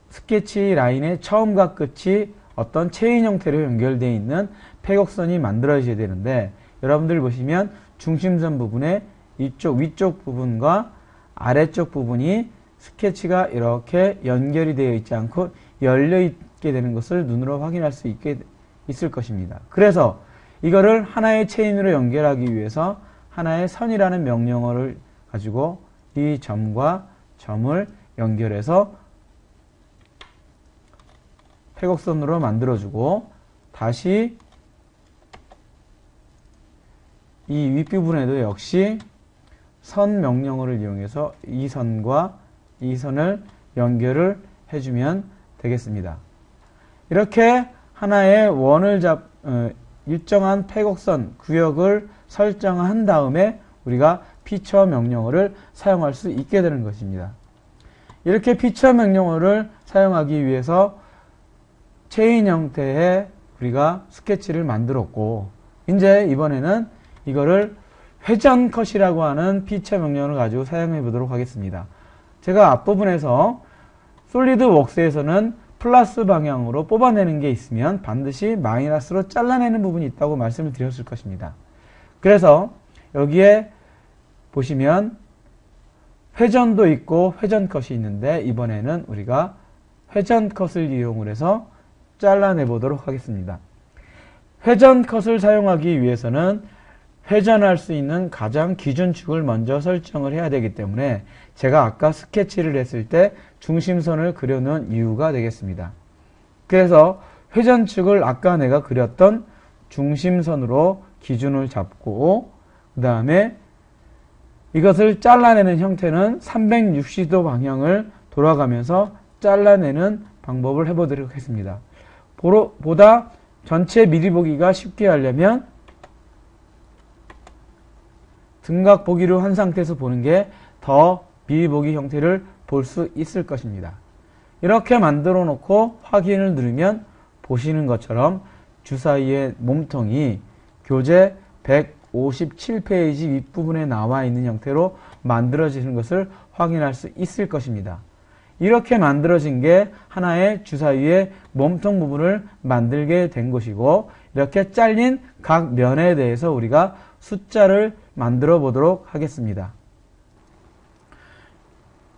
스케치 라인의 처음과 끝이 어떤 체인 형태로 연결되어 있는 폐곡선이 만들어져야 되는데 여러분들 보시면 중심선 부분에 이쪽 위쪽 부분과 아래쪽 부분이 스케치가 이렇게 연결이 되어 있지 않고 열려 있게 되는 것을 눈으로 확인할 수 있을 것입니다. 그래서 이거를 하나의 체인으로 연결하기 위해서 하나의 선이라는 명령어를 가지고 이 점과 점을 연결해서 폐곡선으로 만들어주고 다시 이 윗부분에도 역시 선 명령어를 이용해서 이 선과 이 선을 연결을 해주면 되겠습니다. 이렇게 하나의 원을 일정한 폐곡선 구역을 설정한 다음에 우리가 피처 명령어를 사용할 수 있게 되는 것입니다. 이렇게 피처 명령어를 사용하기 위해서 체인 형태의 우리가 스케치를 만들었고, 이제 이번에는 이거를 회전 컷이라고 하는 피처 명령어를 가지고 사용해 보도록 하겠습니다. 제가 앞부분에서 솔리드웍스에서는 플러스 방향으로 뽑아내는 게 있으면 반드시 마이너스로 잘라내는 부분이 있다고 말씀을 드렸을 것입니다. 그래서 여기에 보시면 회전도 있고 회전 컷이 있는데, 이번에는 우리가 회전 컷을 이용을 해서 잘라내 보도록 하겠습니다. 회전 컷을 사용하기 위해서는 회전할 수 있는 가장 기준축을 먼저 설정을 해야 되기 때문에 제가 아까 스케치를 했을 때 중심선을 그려놓은 이유가 되겠습니다. 그래서 회전축을 아까 내가 그렸던 중심선으로 기준을 잡고, 그 다음에 이것을 잘라내는 형태는 360도 방향을 돌아가면서 잘라내는 방법을 해보도록 하겠습니다. 보다 전체 미리 보기가 쉽게 하려면 등각 보기로 한 상태에서 보는 게 더 미리 보기 형태를 볼 수 있을 것입니다. 이렇게 만들어 놓고 확인을 누르면 보시는 것처럼 주사위의 몸통이 교재 157페이지 윗부분에 나와 있는 형태로 만들어지는 것을 확인할 수 있을 것입니다. 이렇게 만들어진 게 하나의 주사위의 몸통 부분을 만들게 된 것이고, 이렇게 잘린 각 면에 대해서 우리가 숫자를 만들어 보도록 하겠습니다.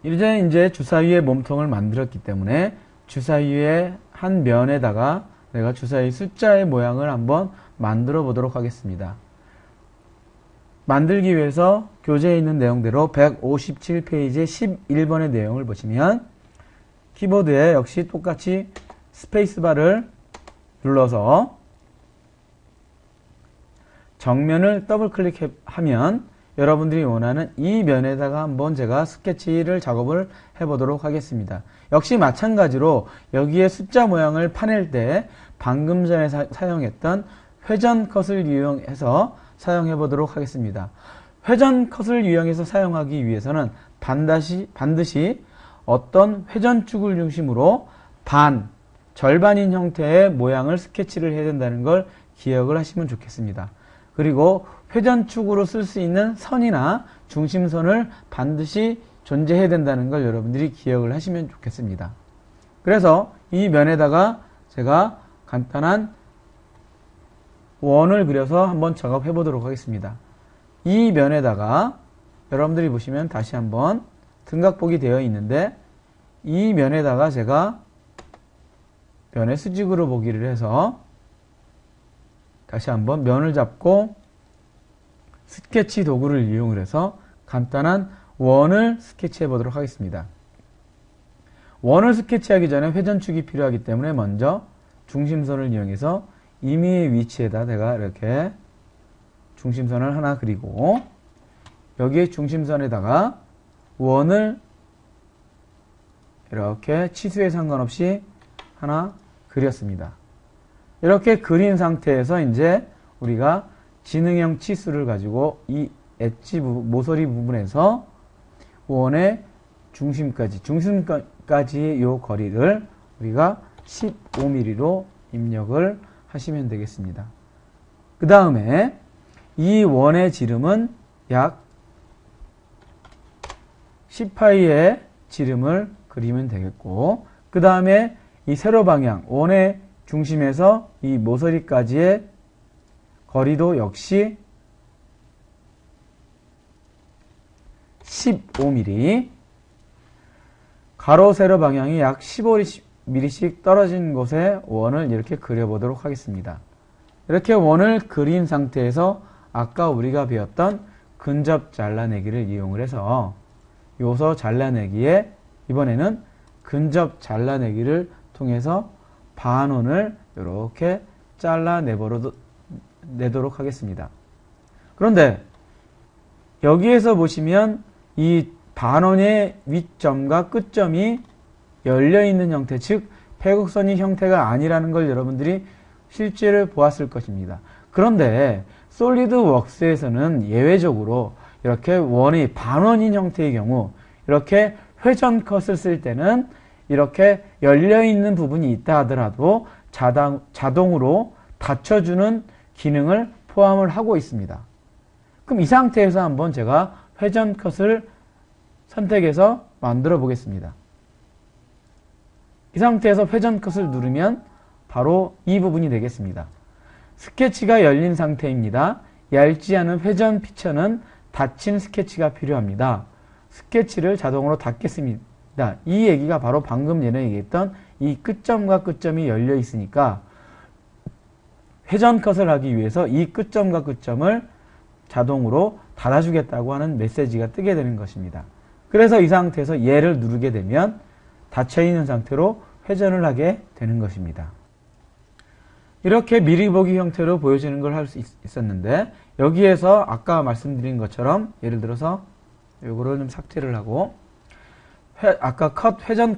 이제 주사위의 몸통을 만들었기 때문에 주사위의 한 면에다가 내가 주사위 숫자의 모양을 한번 만들어 보도록 하겠습니다. 만들기 위해서 교재에 있는 내용대로 157페이지 11번의 내용을 보시면 키보드에 역시 똑같이 스페이스바를 눌러서 정면을 더블 클릭하면 여러분들이 원하는 이 면에다가 한번 제가 스케치를 작업을 해보도록 하겠습니다. 역시 마찬가지로 여기에 숫자 모양을 파낼 때 방금 전에 사용했던 회전 컷을 이용해서 사용해 보도록 하겠습니다. 회전 컷을 이용해서 사용하기 위해서는 반드시 어떤 회전축을 중심으로 절반인 형태의 모양을 스케치를 해야 된다는 걸 기억을 하시면 좋겠습니다. 그리고 회전축으로 쓸 수 있는 선이나 중심선을 반드시 존재해야 된다는 걸 여러분들이 기억을 하시면 좋겠습니다. 그래서 이 면에다가 제가 간단한 원을 그려서 한번 작업해 보도록 하겠습니다. 이 면에다가 여러분들이 보시면 다시 한번 등각복이 되어 있는데, 이 면에다가 제가 면의 수직으로 보기를 해서 다시 한번 면을 잡고 스케치 도구를 이용을 해서 간단한 원을 스케치해 보도록 하겠습니다. 원을 스케치하기 전에 회전축이 필요하기 때문에 먼저 중심선을 이용해서 임의의 위치에다 내가 이렇게 중심선을 하나 그리고, 여기에 중심선에다가 원을 이렇게 치수에 상관없이 하나 그렸습니다. 이렇게 그린 상태에서 이제 우리가 지능형 치수를 가지고 이 엣지 모서리 부분에서 원의 중심까지의 요 거리를 우리가 15mm로 입력을 하시면 되겠습니다. 그 다음에 이 원의 지름은 약 10파이의 지름을 그리면 되겠고, 그 다음에 이 세로 방향 원의 중심에서 이 모서리까지의 거리도 역시 15mm, 가로 세로 방향이 약 15mm씩 떨어진 곳에 원을 이렇게 그려보도록 하겠습니다. 이렇게 원을 그린 상태에서 아까 우리가 배웠던 근접 잘라내기를 이용을 해서 요소 잘라내기에 이번에는 근접 잘라내기를 통해서 반원을 이렇게 잘라내도록 하겠습니다. 그런데 여기에서 보시면 이 반원의 윗점과 끝점이 열려있는 형태, 즉 패곡선이 형태가 아니라는 걸 여러분들이 실제로 보았을 것입니다. 그런데 솔리드웍스에서는 예외적으로 이렇게 원이 반원인 형태의 경우 이렇게 회전 컷을 쓸 때는 이렇게 열려있는 부분이 있다 하더라도 자동으로 닫혀주는 기능을 포함을 하고 있습니다. 그럼 이 상태에서 한번 제가 회전 컷을 선택해서 만들어 보겠습니다. 이 상태에서 회전 컷을 누르면 바로 이 부분이 되겠습니다. 스케치가 열린 상태입니다. 얇지 않은 회전 피처는 닫힌 스케치가 필요합니다. 스케치를 자동으로 닫겠습니다. 이 얘기가 바로 방금 전에 얘기했던 이 끝점과 끝점이 열려 있으니까 회전 컷을 하기 위해서 이 끝점과 끝점을 자동으로 닫아주겠다고 하는 메시지가 뜨게 되는 것입니다. 그래서 이 상태에서 얘를 누르게 되면 닫혀있는 상태로 회전을 하게 되는 것입니다. 이렇게 미리 보기 형태로 보여지는 걸 할 수 있었는데 여기에서 아까 말씀드린 것처럼 예를 들어서 요거를 좀 삭제를 하고 아까 회전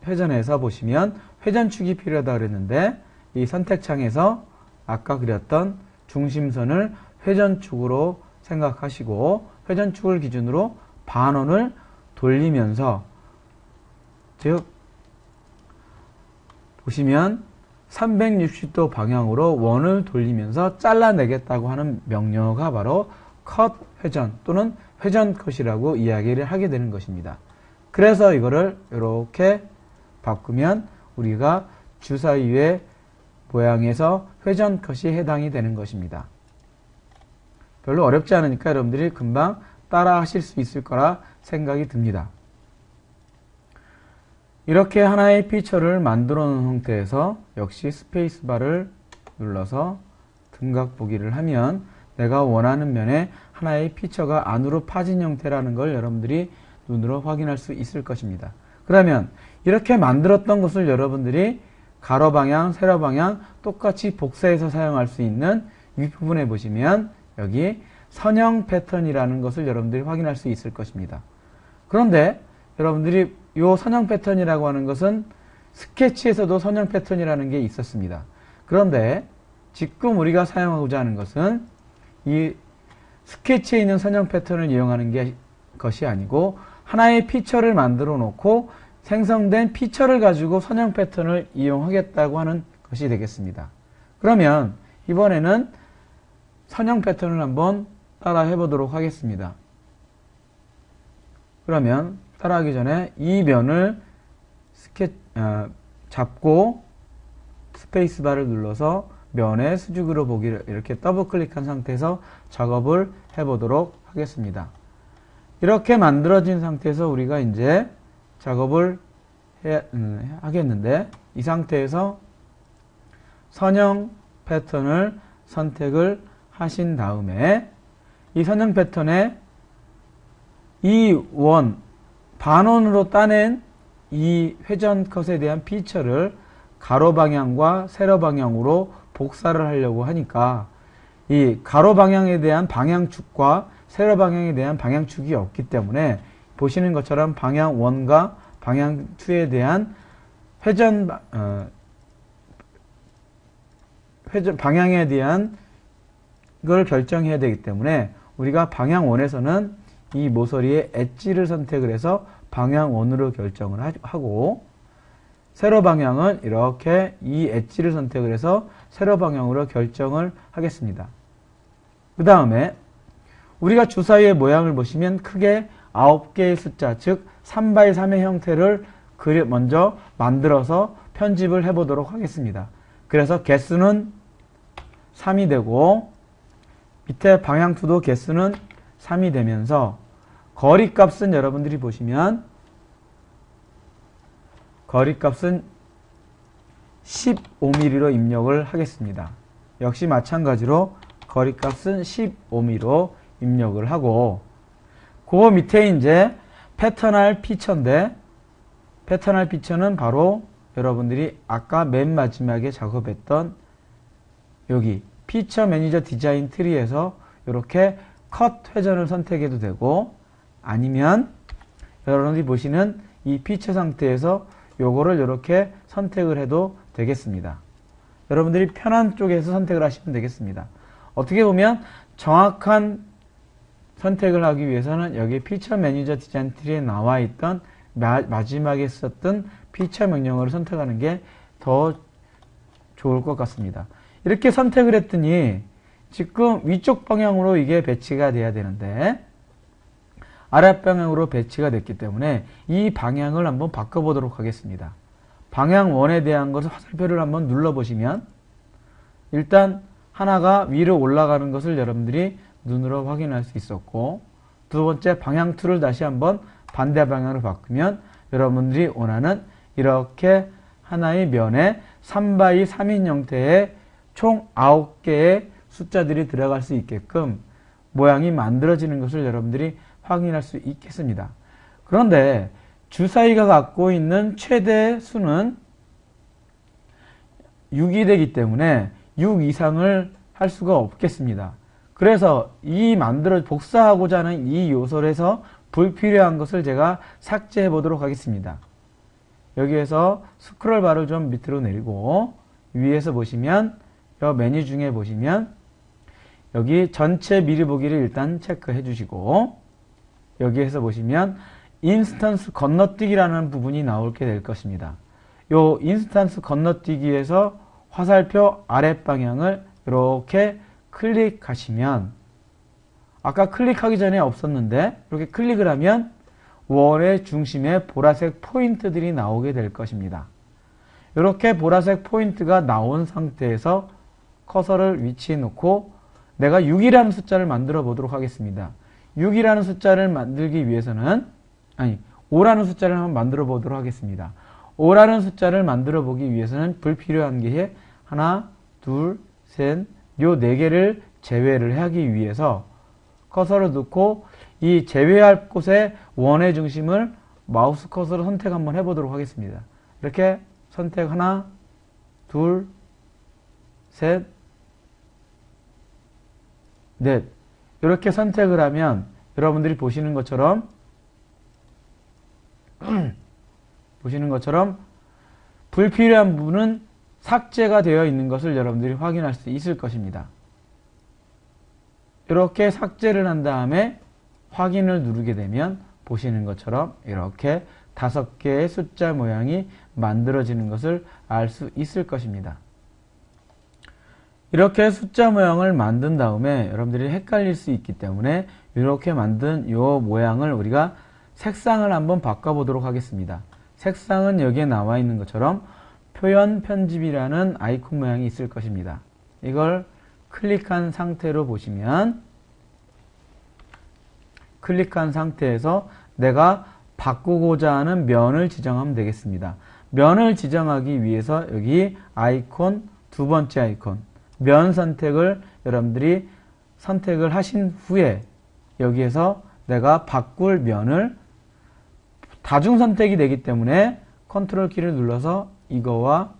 회전에서 보시면 회전축이 필요하다 그랬는데 이 선택창에서 아까 그렸던 중심선을 회전축으로 생각하시고 회전축을 기준으로 반원을 돌리면서 즉 보시면 360도 방향으로 원을 돌리면서 잘라내겠다고 하는 명령어가 바로 컷 회전 또는 회전 컷이라고 이야기를 하게 되는 것입니다. 그래서 이거를 이렇게 바꾸면 우리가 주사위의 모양에서 회전 컷이 해당이 되는 것입니다. 별로 어렵지 않으니까 여러분들이 금방 따라 하실 수 있을 거라 생각이 듭니다. 이렇게 하나의 피처를 만들어 놓은 상태에서 역시 스페이스바를 눌러서 등각 보기를 하면 내가 원하는 면에 하나의 피처가 안으로 파진 형태라는 걸 여러분들이 눈으로 확인할 수 있을 것입니다. 그러면 이렇게 만들었던 것을 여러분들이 가로 방향, 세로 방향 똑같이 복사해서 사용할 수 있는 윗부분에 보시면 여기 선형 패턴이라는 것을 여러분들이 확인할 수 있을 것입니다. 그런데 여러분들이 이 선형 패턴이라고 하는 것은 스케치에서도 선형 패턴이라는 게 있었습니다. 그런데 지금 우리가 사용하고자 하는 것은 이 스케치에 있는 선형 패턴을 이용하는 것이 아니고 하나의 피처를 만들어 놓고 생성된 피처를 가지고 선형 패턴을 이용하겠다고 하는 것이 되겠습니다. 그러면 이번에는 선형 패턴을 한번 따라 해보도록 하겠습니다. 그러면 따라하기 전에 이 면을 잡고 스페이스바를 눌러서 면의 수직으로 보기를 이렇게 더블 클릭한 상태에서 작업을 해보도록 하겠습니다. 이렇게 만들어진 상태에서 우리가 이제 작업을 하겠는데 이 상태에서 선형 패턴을 선택을 하신 다음에 이 선형 패턴에 이 반원으로 따낸 이 회전 컷에 대한 피처를 가로 방향과 세로 방향으로 복사를 하려고 하니까 이 가로 방향에 대한 방향축과 세로 방향에 대한 방향축이 없기 때문에 보시는 것처럼 방향 1과 방향 2에 대한 방향에 대한 걸 결정해야 되기 때문에 우리가 방향 1에서는 이 모서리의 엣지를 선택을 해서 방향 1으로 결정을 하고 세로 방향은 이렇게 이 엣지를 선택을 해서 세로 방향으로 결정을 하겠습니다. 그 다음에 우리가 주사위의 모양을 보시면 크게 9개의 숫자, 즉 3x3의 형태를 먼저 만들어서 편집을 해보도록 하겠습니다. 그래서 개수는 3이 되고 밑에 방향투도 개수는 3이 되면서 거리값은 여러분들이 보시면 거리값은 15mm로 입력을 하겠습니다. 역시 마찬가지로 거리값은 15mm로 입력을 하고 그 밑에 이제 패턴할 피처인데 패턴할 피처는 바로 여러분들이 아까 맨 마지막에 작업했던 여기 피처 매니저 디자인 트리에서 이렇게 컷 회전을 선택해도 되고, 아니면 여러분들이 보시는 이 피처 상태에서 요거를 이렇게 선택을 해도 되겠습니다. 여러분들이 편한 쪽에서 선택을 하시면 되겠습니다. 어떻게 보면 정확한 선택을 하기 위해서는 여기 피처 매니저 디자인 트리에 나와 있던 마지막에 썼던 피처 명령어를 선택하는 게 더 좋을 것 같습니다. 이렇게 선택을 했더니 지금 위쪽 방향으로 이게 배치가 돼야 되는데 아랫 방향으로 배치가 됐기 때문에 이 방향을 한번 바꿔보도록 하겠습니다. 방향 1에 대한 것을 화살표를 한번 눌러보시면 일단 하나가 위로 올라가는 것을 여러분들이 눈으로 확인할 수 있었고, 두 번째 방향 2를 다시 한번 반대 방향으로 바꾸면 여러분들이 원하는 이렇게 하나의 면에 3x 3인 형태의 총 9개의 숫자들이 들어갈 수 있게끔 모양이 만들어지는 것을 여러분들이 확인할 수 있겠습니다. 그런데 주사위가 갖고 있는 최대 수는 6이 되기 때문에 6 이상을 할 수가 없겠습니다. 그래서 이 복사하고자 하는 이 요소에서 불필요한 것을 제가 삭제해 보도록 하겠습니다. 여기에서 스크롤 바를 좀 밑으로 내리고 위에서 보시면 이 메뉴 중에 보시면 여기 전체 미리 보기를 일단 체크해 주시고, 여기에서 보시면 인스턴스 건너뛰기라는 부분이 나오게 될 것입니다. 요 인스턴스 건너뛰기에서 화살표 아랫 방향을 이렇게 클릭하시면, 아까 클릭하기 전에 없었는데 이렇게 클릭을 하면 원의 중심에 보라색 포인트들이 나오게 될 것입니다. 이렇게 보라색 포인트가 나온 상태에서 커서를 위치해 놓고 내가 6이라는 숫자를 만들어 보도록 하겠습니다. 6이라는 숫자를 만들기 위해서는 5라는 숫자를 한번 만들어 보도록 하겠습니다. 5라는 숫자를 만들어 보기 위해서는 불필요한 게 하나, 둘, 셋, 요 4개를 제외를 하기 위해서 커서를 넣고 이 제외할 곳에 원의 중심을 마우스 커서로 선택 한번 해보도록 하겠습니다. 이렇게 선택 하나, 둘, 셋, 넷, 이렇게 선택을 하면 여러분들이 보시는 것처럼 불필요한 부분은 삭제가 되어 있는 것을 여러분들이 확인할 수 있을 것입니다. 이렇게 삭제를 한 다음에 확인을 누르게 되면 보시는 것처럼 이렇게 5개의 숫자 모양이 만들어지는 것을 알 수 있을 것입니다. 이렇게 숫자 모양을 만든 다음에 여러분들이 헷갈릴 수 있기 때문에 이렇게 만든 이 모양을 우리가 색상을 한번 바꿔보도록 하겠습니다. 색상은 여기에 나와 있는 것처럼 표현 편집이라는 아이콘 모양이 있을 것입니다. 이걸 클릭한 상태로 보시면, 클릭한 상태에서 내가 바꾸고자 하는 면을 지정하면 되겠습니다. 면을 지정하기 위해서 여기 아이콘, 두 번째 아이콘 면 선택을 여러분들이 선택을 하신 후에 여기에서 내가 바꿀 면을 다중 선택이 되기 때문에 컨트롤 키를 눌러서 이거와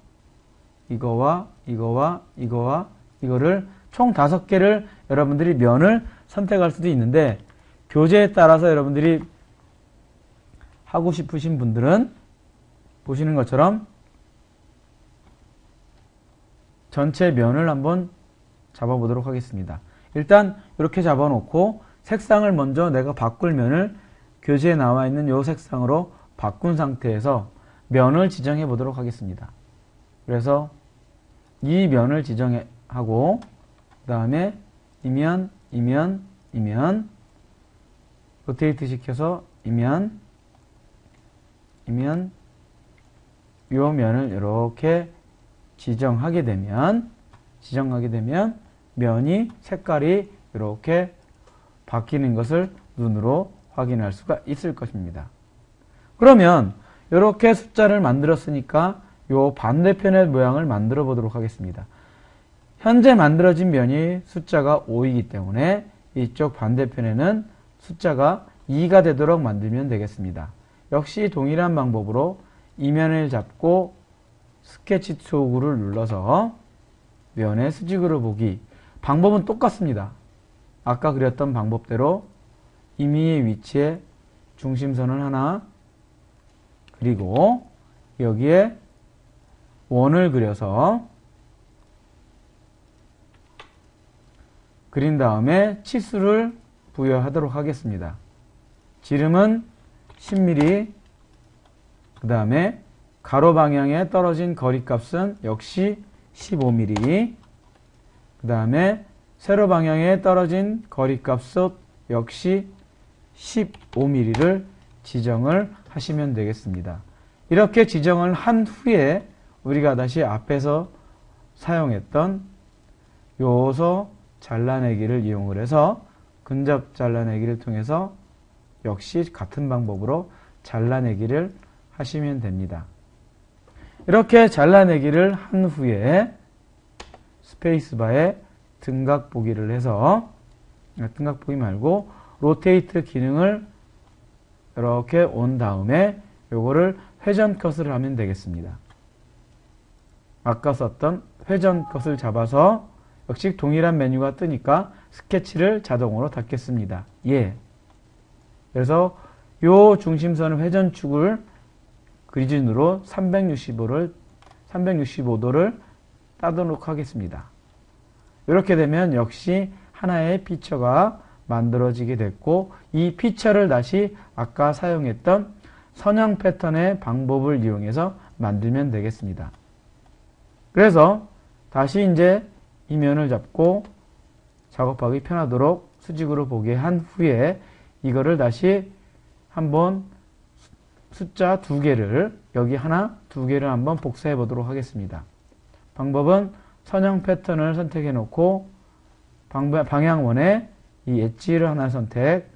이거와 이거와 이거와 이거를 총 5개를 여러분들이 면을 선택할 수도 있는데, 교재에 따라서 여러분들이 하고 싶으신 분들은 보시는 것처럼 전체 면을 한번 잡아보도록 하겠습니다. 일단 이렇게 잡아놓고 색상을 먼저 내가 바꿀 면을 교재에 나와 있는 이 색상으로 바꾼 상태에서 면을 지정해 보도록 하겠습니다. 그래서 이 면을 지정하고 그 다음에 이면, 이면, 이면 로테이트 시켜서 이면, 이면 이 면을 이렇게 지정하게 되면 면이 색깔이 이렇게 바뀌는 것을 눈으로 확인할 수가 있을 것입니다. 그러면 이렇게 숫자를 만들었으니까 이 반대편의 모양을 만들어 보도록 하겠습니다. 현재 만들어진 면이 숫자가 5이기 때문에 이쪽 반대편에는 숫자가 2가 되도록 만들면 되겠습니다. 역시 동일한 방법으로 이면을 잡고 스케치 도구를 눌러서 면의 수직으로 보기. 방법은 똑같습니다. 아까 그렸던 방법대로 임의의 위치에 중심선을 하나 그리고 여기에 원을 그려서 그린 다음에 치수를 부여하도록 하겠습니다. 지름은 10mm, 그 다음에 가로 방향에 떨어진 거리값은 역시 15mm, 그 다음에 세로 방향에 떨어진 거리값은 역시 15mm를 지정을 하시면 되겠습니다. 이렇게 지정을 한 후에 우리가 다시 앞에서 사용했던 요소 잘라내기를 이용을 해서 근접 잘라내기를 통해서 역시 같은 방법으로 잘라내기를 하시면 됩니다. 이렇게 잘라내기를 한 후에 스페이스바에 등각 보기를 해서 등각 보기 말고 로테이트 기능을 이렇게 온 다음에 요거를 회전 컷을 하면 되겠습니다. 아까 썼던 회전 컷을 잡아서 역시 동일한 메뉴가 뜨니까 스케치를 자동으로 닫겠습니다. 예. 그래서 요 중심선의 회전축을 기준으로 365도를 따도록 하겠습니다. 이렇게 되면 역시 하나의 피처가 만들어지게 됐고 이 피처를 다시 아까 사용했던 선형 패턴의 방법을 이용해서 만들면 되겠습니다. 그래서 다시 이제 이 면을 잡고 작업하기 편하도록 수직으로 보게 한 후에 이거를 다시 한번 숫자 2개를 여기 하나, 2개를 한번 복사해 보도록 하겠습니다. 방법은 선형 패턴을 선택해 놓고 방향 1에 이 엣지를 하나 선택,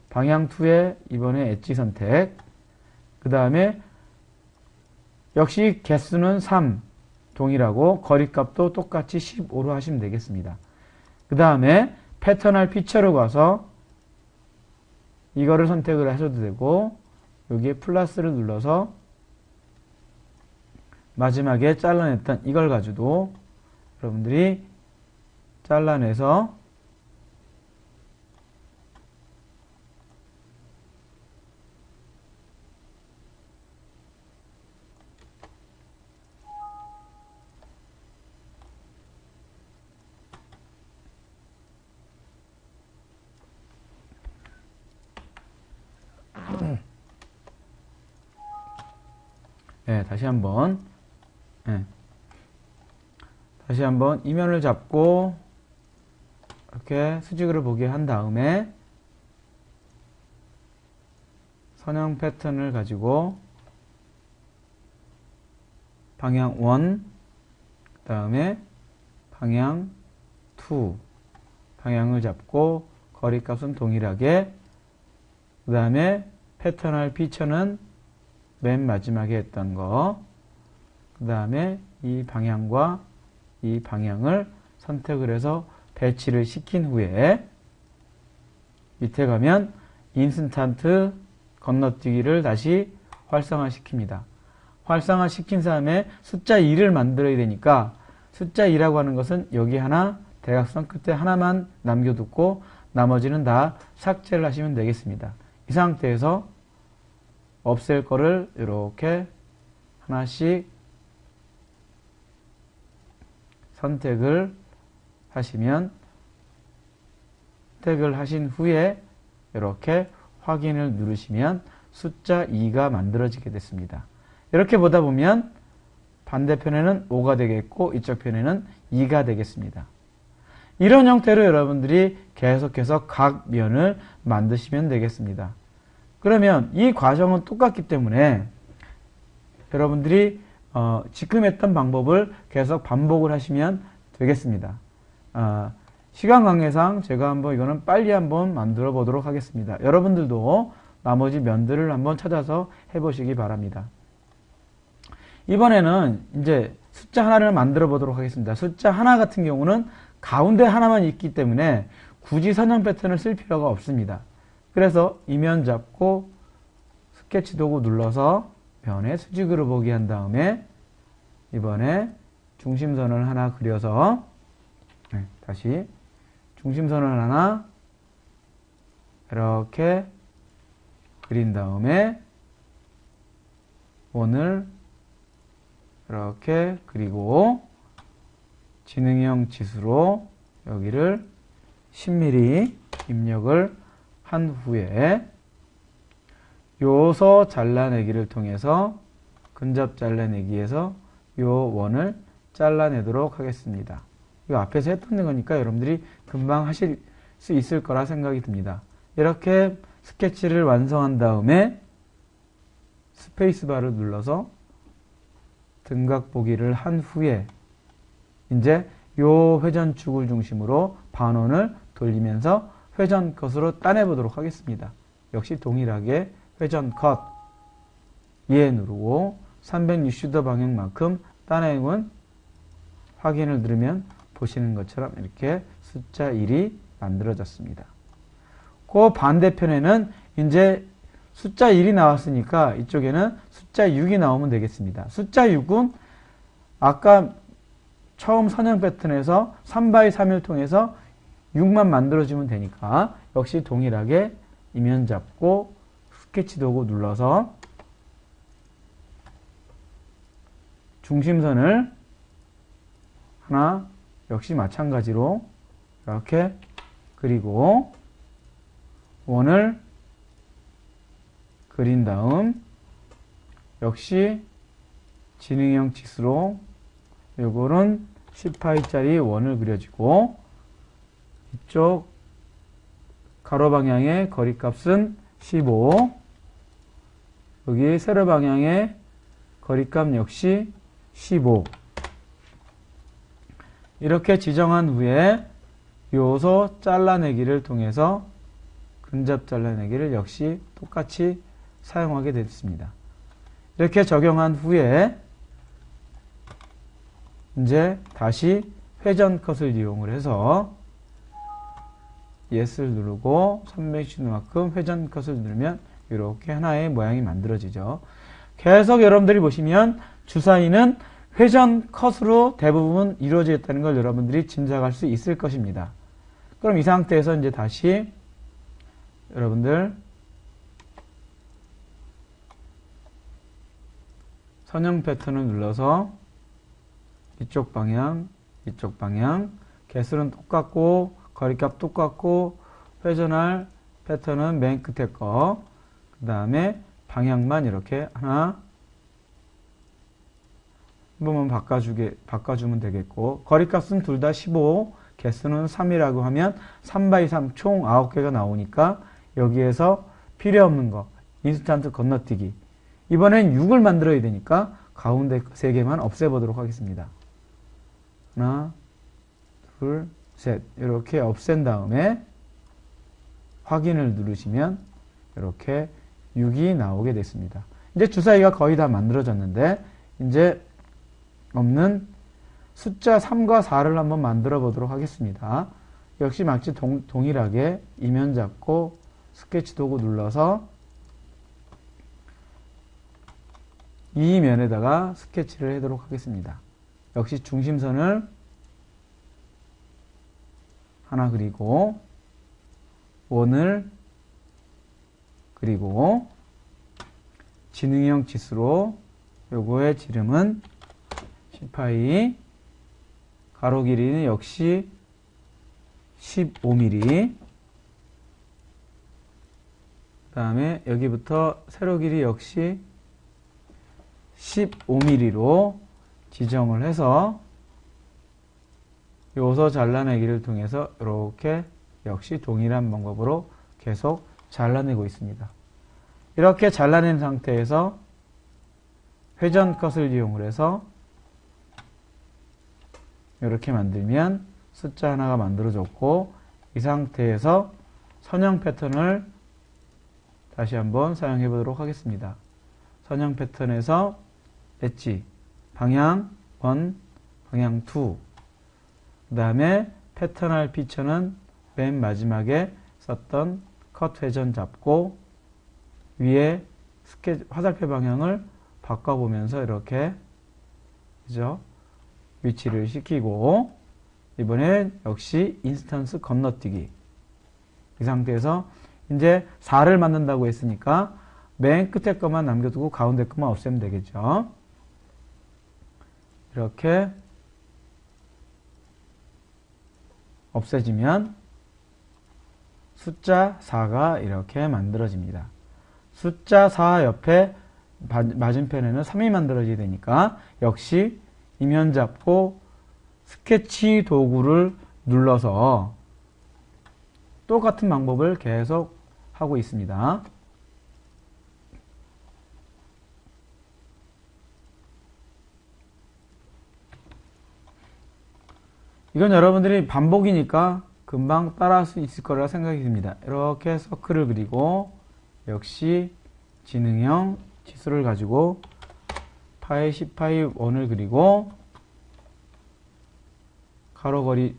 방향 2에 이번에 엣지 선택, 그 다음에 역시 개수는 3 동일하고 거리값도 똑같이 15로 하시면 되겠습니다. 그 다음에 패턴할 피처로 가서 이거를 선택을 하셔도 되고 여기에 플러스를 눌러서 마지막에 잘라냈던 이걸 가지고 여러분들이 잘라내서 네, 다시 한번 이면을 잡고 이렇게 수직으로 보게 한 다음에 선형 패턴을 가지고 방향 1, 그 다음에 방향 2 방향을 잡고 거리값은 동일하게 그 다음에 패턴할 피처는 맨 마지막에 했던 거, 그 다음에 이 방향과 이 방향을 선택을 해서 배치를 시킨 후에 밑에 가면 인스턴트 건너뛰기를 다시 활성화 시킵니다. 활성화 시킨 다음에 숫자 2를 만들어야 되니까 숫자 2라고 하는 것은 여기 하나, 대각선 끝에 하나만 남겨두고 나머지는 다 삭제를 하시면 되겠습니다. 이 상태에서 없앨 거를 이렇게 하나씩 선택을 하시면 선택을 하신 후에 이렇게 확인을 누르시면 숫자 2가 만들어지게 됐습니다. 이렇게 보다 보면 반대편에는 5가 되겠고 이쪽 편에는 2가 되겠습니다. 이런 형태로 여러분들이 계속해서 각 면을 만드시면 되겠습니다. 그러면 이 과정은 똑같기 때문에 여러분들이 지금 했던 방법을 계속 반복을 하시면 되겠습니다. 시간 관계상 제가 한번 이거는 빨리 한번 만들어 보도록 하겠습니다. 여러분들도 나머지 면들을 한번 찾아서 해보시기 바랍니다. 이번에는 이제 숫자 하나를 만들어 보도록 하겠습니다. 숫자 하나 같은 경우는 가운데 하나만 있기 때문에 굳이 선형 패턴을 쓸 필요가 없습니다. 그래서 이면 잡고 스케치 도구 눌러서 면에 수직으로 보기 한 다음에 이번에 중심선을 하나 그려서 다시 중심선을 하나 이렇게 그린 다음에 원을 이렇게 그리고 지능형 지수로 여기를 10mm 입력을 한 후에 요소 잘라내기를 통해서 근접 잘라내기에서 요 원을 잘라내도록 하겠습니다. 이거 앞에서 했던 거니까 여러분들이 금방 하실 수 있을 거라 생각이 듭니다. 이렇게 스케치를 완성한 다음에 스페이스바를 눌러서 등각 보기를 한 후에 이제 요 회전축을 중심으로 반원을 돌리면서 회전 컷으로 따내 보도록 하겠습니다. 역시 동일하게 회전 컷 예 누르고 360도 방향만큼 따내면 확인을 누르면 보시는 것처럼 이렇게 숫자 1이 만들어졌습니다. 그 반대편에는 이제 숫자 1이 나왔으니까 이쪽에는 숫자 6이 나오면 되겠습니다. 숫자 6은 아까 처음 선형 패턴에서 3x3을 통해서 6만 만들어주면 되니까 역시 동일하게 이면 잡고 스케치 도구 눌러서 중심선을 하나 역시 마찬가지로 이렇게 그리고 원을 그린 다음 역시 지능형 지수로 요거는 10파이짜리 원을 그려주고 이쪽 가로 방향의 거리값은 15 여기 세로 방향의 거리값 역시 15 이렇게 지정한 후에 요소 잘라내기를 통해서 근접 잘라내기를 역시 똑같이 사용하게 됐습니다. 이렇게 적용한 후에 이제 다시 회전 컷을 이용을 해서 Yes를 누르고 360도만큼 회전 컷을 누르면 이렇게 하나의 모양이 만들어지죠. 계속 여러분들이 보시면 주사위는 회전 컷으로 대부분 이루어져 있다는 걸 여러분들이 짐작할 수 있을 것입니다. 그럼 이 상태에서 이제 다시 여러분들 선형 패턴을 눌러서 이쪽 방향, 이쪽 방향 개수는 똑같고 거리값 똑같고 회전할 패턴은 맨 끝에 거 그 다음에 방향만 이렇게 하나 한 번만 바꿔주면 되겠고 거리값은 둘 다 15 개수는 3이라고 하면 3x3 총 9개가 나오니까 여기에서 필요 없는 거 인스턴트 건너뛰기 이번엔 6을 만들어야 되니까 가운데 3개만 없애보도록 하겠습니다. 하나 둘 셋 이렇게 없앤 다음에 확인을 누르시면 이렇게 6이 나오게 됐습니다. 이제 주사위가 거의 다 만들어졌는데 이제 없는 숫자 3과 4를 한번 만들어 보도록 하겠습니다. 역시 마치 동일하게 이면 잡고 스케치 도구 눌러서 이 면에다가 스케치를 하도록 하겠습니다. 역시 중심선을 하나 그리고 원을 그리고 지능형 지수로 요거의 지름은 10파이 가로 길이는 역시 15mm 그 다음에 여기부터 세로 길이 역시 15mm로 지정을 해서 요소 잘라내기를 통해서 이렇게 역시 동일한 방법으로 계속 잘라내고 있습니다. 이렇게 잘라낸 상태에서 회전 컷을 이용을 해서 이렇게 만들면 숫자 하나가 만들어졌고 이 상태에서 선형 패턴을 다시 한번 사용해 보도록 하겠습니다. 선형 패턴에서 엣지, 방향 1, 방향 2, 그 다음에 패턴할 피처는 맨 마지막에 썼던 컷 회전 잡고 위에 화살표 방향을 바꿔보면서 이렇게 그죠? 위치를 시키고, 이번엔 역시 인스턴스 건너뛰기. 이 상태에서 이제 4를 만든다고 했으니까 맨 끝에 것만 남겨두고 가운데 것만 없애면 되겠죠. 이렇게 없애지면 숫자 4가 이렇게 만들어집니다. 숫자 4 옆에 맞은편에는 3이 만들어져야 되니까 역시 이면 잡고 스케치 도구를 눌러서 똑같은 방법을 계속 하고 있습니다. 이건 여러분들이 반복이니까 금방 따라할 수 있을 거라 생각이 듭니다. 이렇게 서클을 그리고 역시 지능형 치수를 가지고 파이 10파이 1을 그리고 가로거리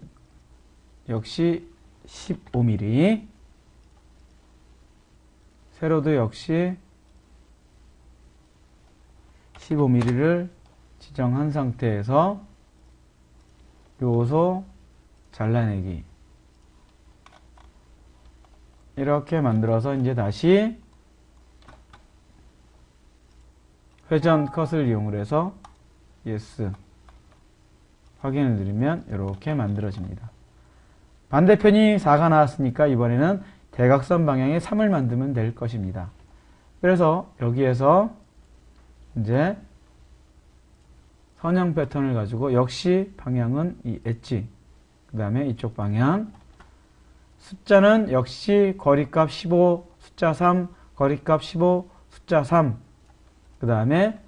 역시 15mm, 세로도 역시 15mm를 지정한 상태에서 요소 잘라내기 이렇게 만들어서 이제 다시 회전 컷을 이용을 해서 yes 확인을 누르면 이렇게 만들어집니다. 반대편이 4가 나왔으니까 이번에는 대각선 방향에 3을 만들면 될 것입니다. 그래서 여기에서 이제 선형 패턴을 가지고 역시 방향은 이 엣지, 그 다음에 이쪽 방향, 숫자는 역시 거리값 15, 숫자 3, 거리값 15, 숫자 3, 그 다음에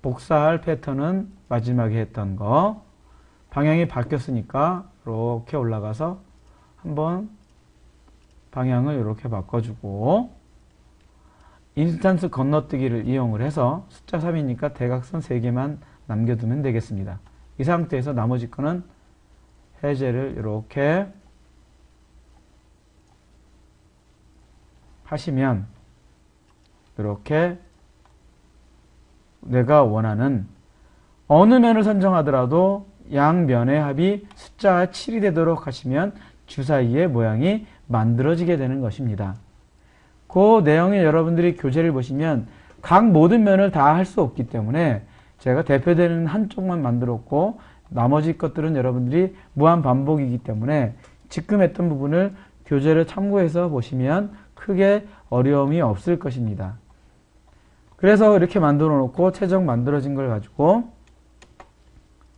복사할 패턴은 마지막에 했던 거, 방향이 바뀌었으니까 이렇게 올라가서 한번 방향을 이렇게 바꿔주고 인스턴스 건너뛰기를 이용을 해서 숫자 3이니까 대각선 3개만 남겨두면 되겠습니다. 이 상태에서 나머지 거는 해제를 이렇게 하시면 이렇게 내가 원하는 어느 면을 선정하더라도 양면의 합이 숫자 7이 되도록 하시면 주사위의 모양이 만들어지게 되는 것입니다. 그 내용에 여러분들이 교재를 보시면 각 모든 면을 다 할 수 없기 때문에 제가 대표되는 한쪽만 만들었고 나머지 것들은 여러분들이 무한 반복이기 때문에 지금 했던 부분을 교재를 참고해서 보시면 크게 어려움이 없을 것입니다. 그래서 이렇게 만들어 놓고 최종 만들어진 걸 가지고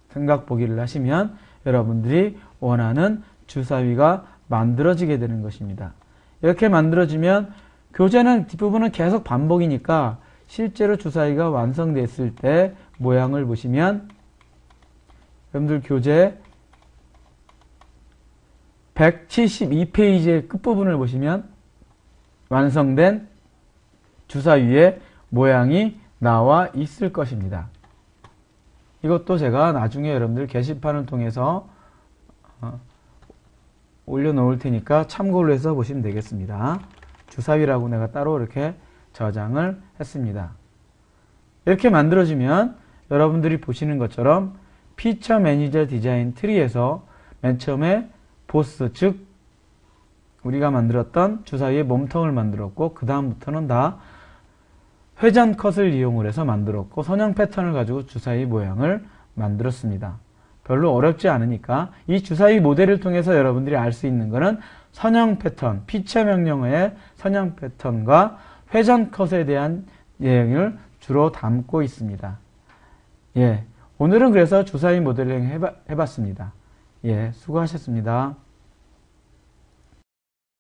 생각 보기를 하시면 여러분들이 원하는 주사위가 만들어지게 되는 것입니다. 이렇게 만들어지면 교재는 뒷부분은 계속 반복이니까 실제로 주사위가 완성됐을 때 모양을 보시면 여러분들 교재 172페이지의 끝부분을 보시면 완성된 주사위의 모양이 나와 있을 것입니다. 이것도 제가 나중에 여러분들 게시판을 통해서 올려놓을 테니까 참고를 해서 보시면 되겠습니다. 주사위라고 내가 따로 이렇게 저장을 했습니다. 이렇게 만들어지면 여러분들이 보시는 것처럼 피처 매니저 디자인 트리에서 맨 처음에 보스, 즉 우리가 만들었던 주사위의 몸통을 만들었고 그 다음부터는 다 회전 컷을 이용을 해서 만들었고 선형 패턴을 가지고 주사위 모양을 만들었습니다. 별로 어렵지 않으니까 이 주사위 모델을 통해서 여러분들이 알 수 있는 것은 선형 패턴, 피처 명령어의 선형 패턴과 회전 컷에 대한 내용을 주로 담고 있습니다. 예, 오늘은 그래서 주사위 모델링 해봤습니다. 예, 수고하셨습니다.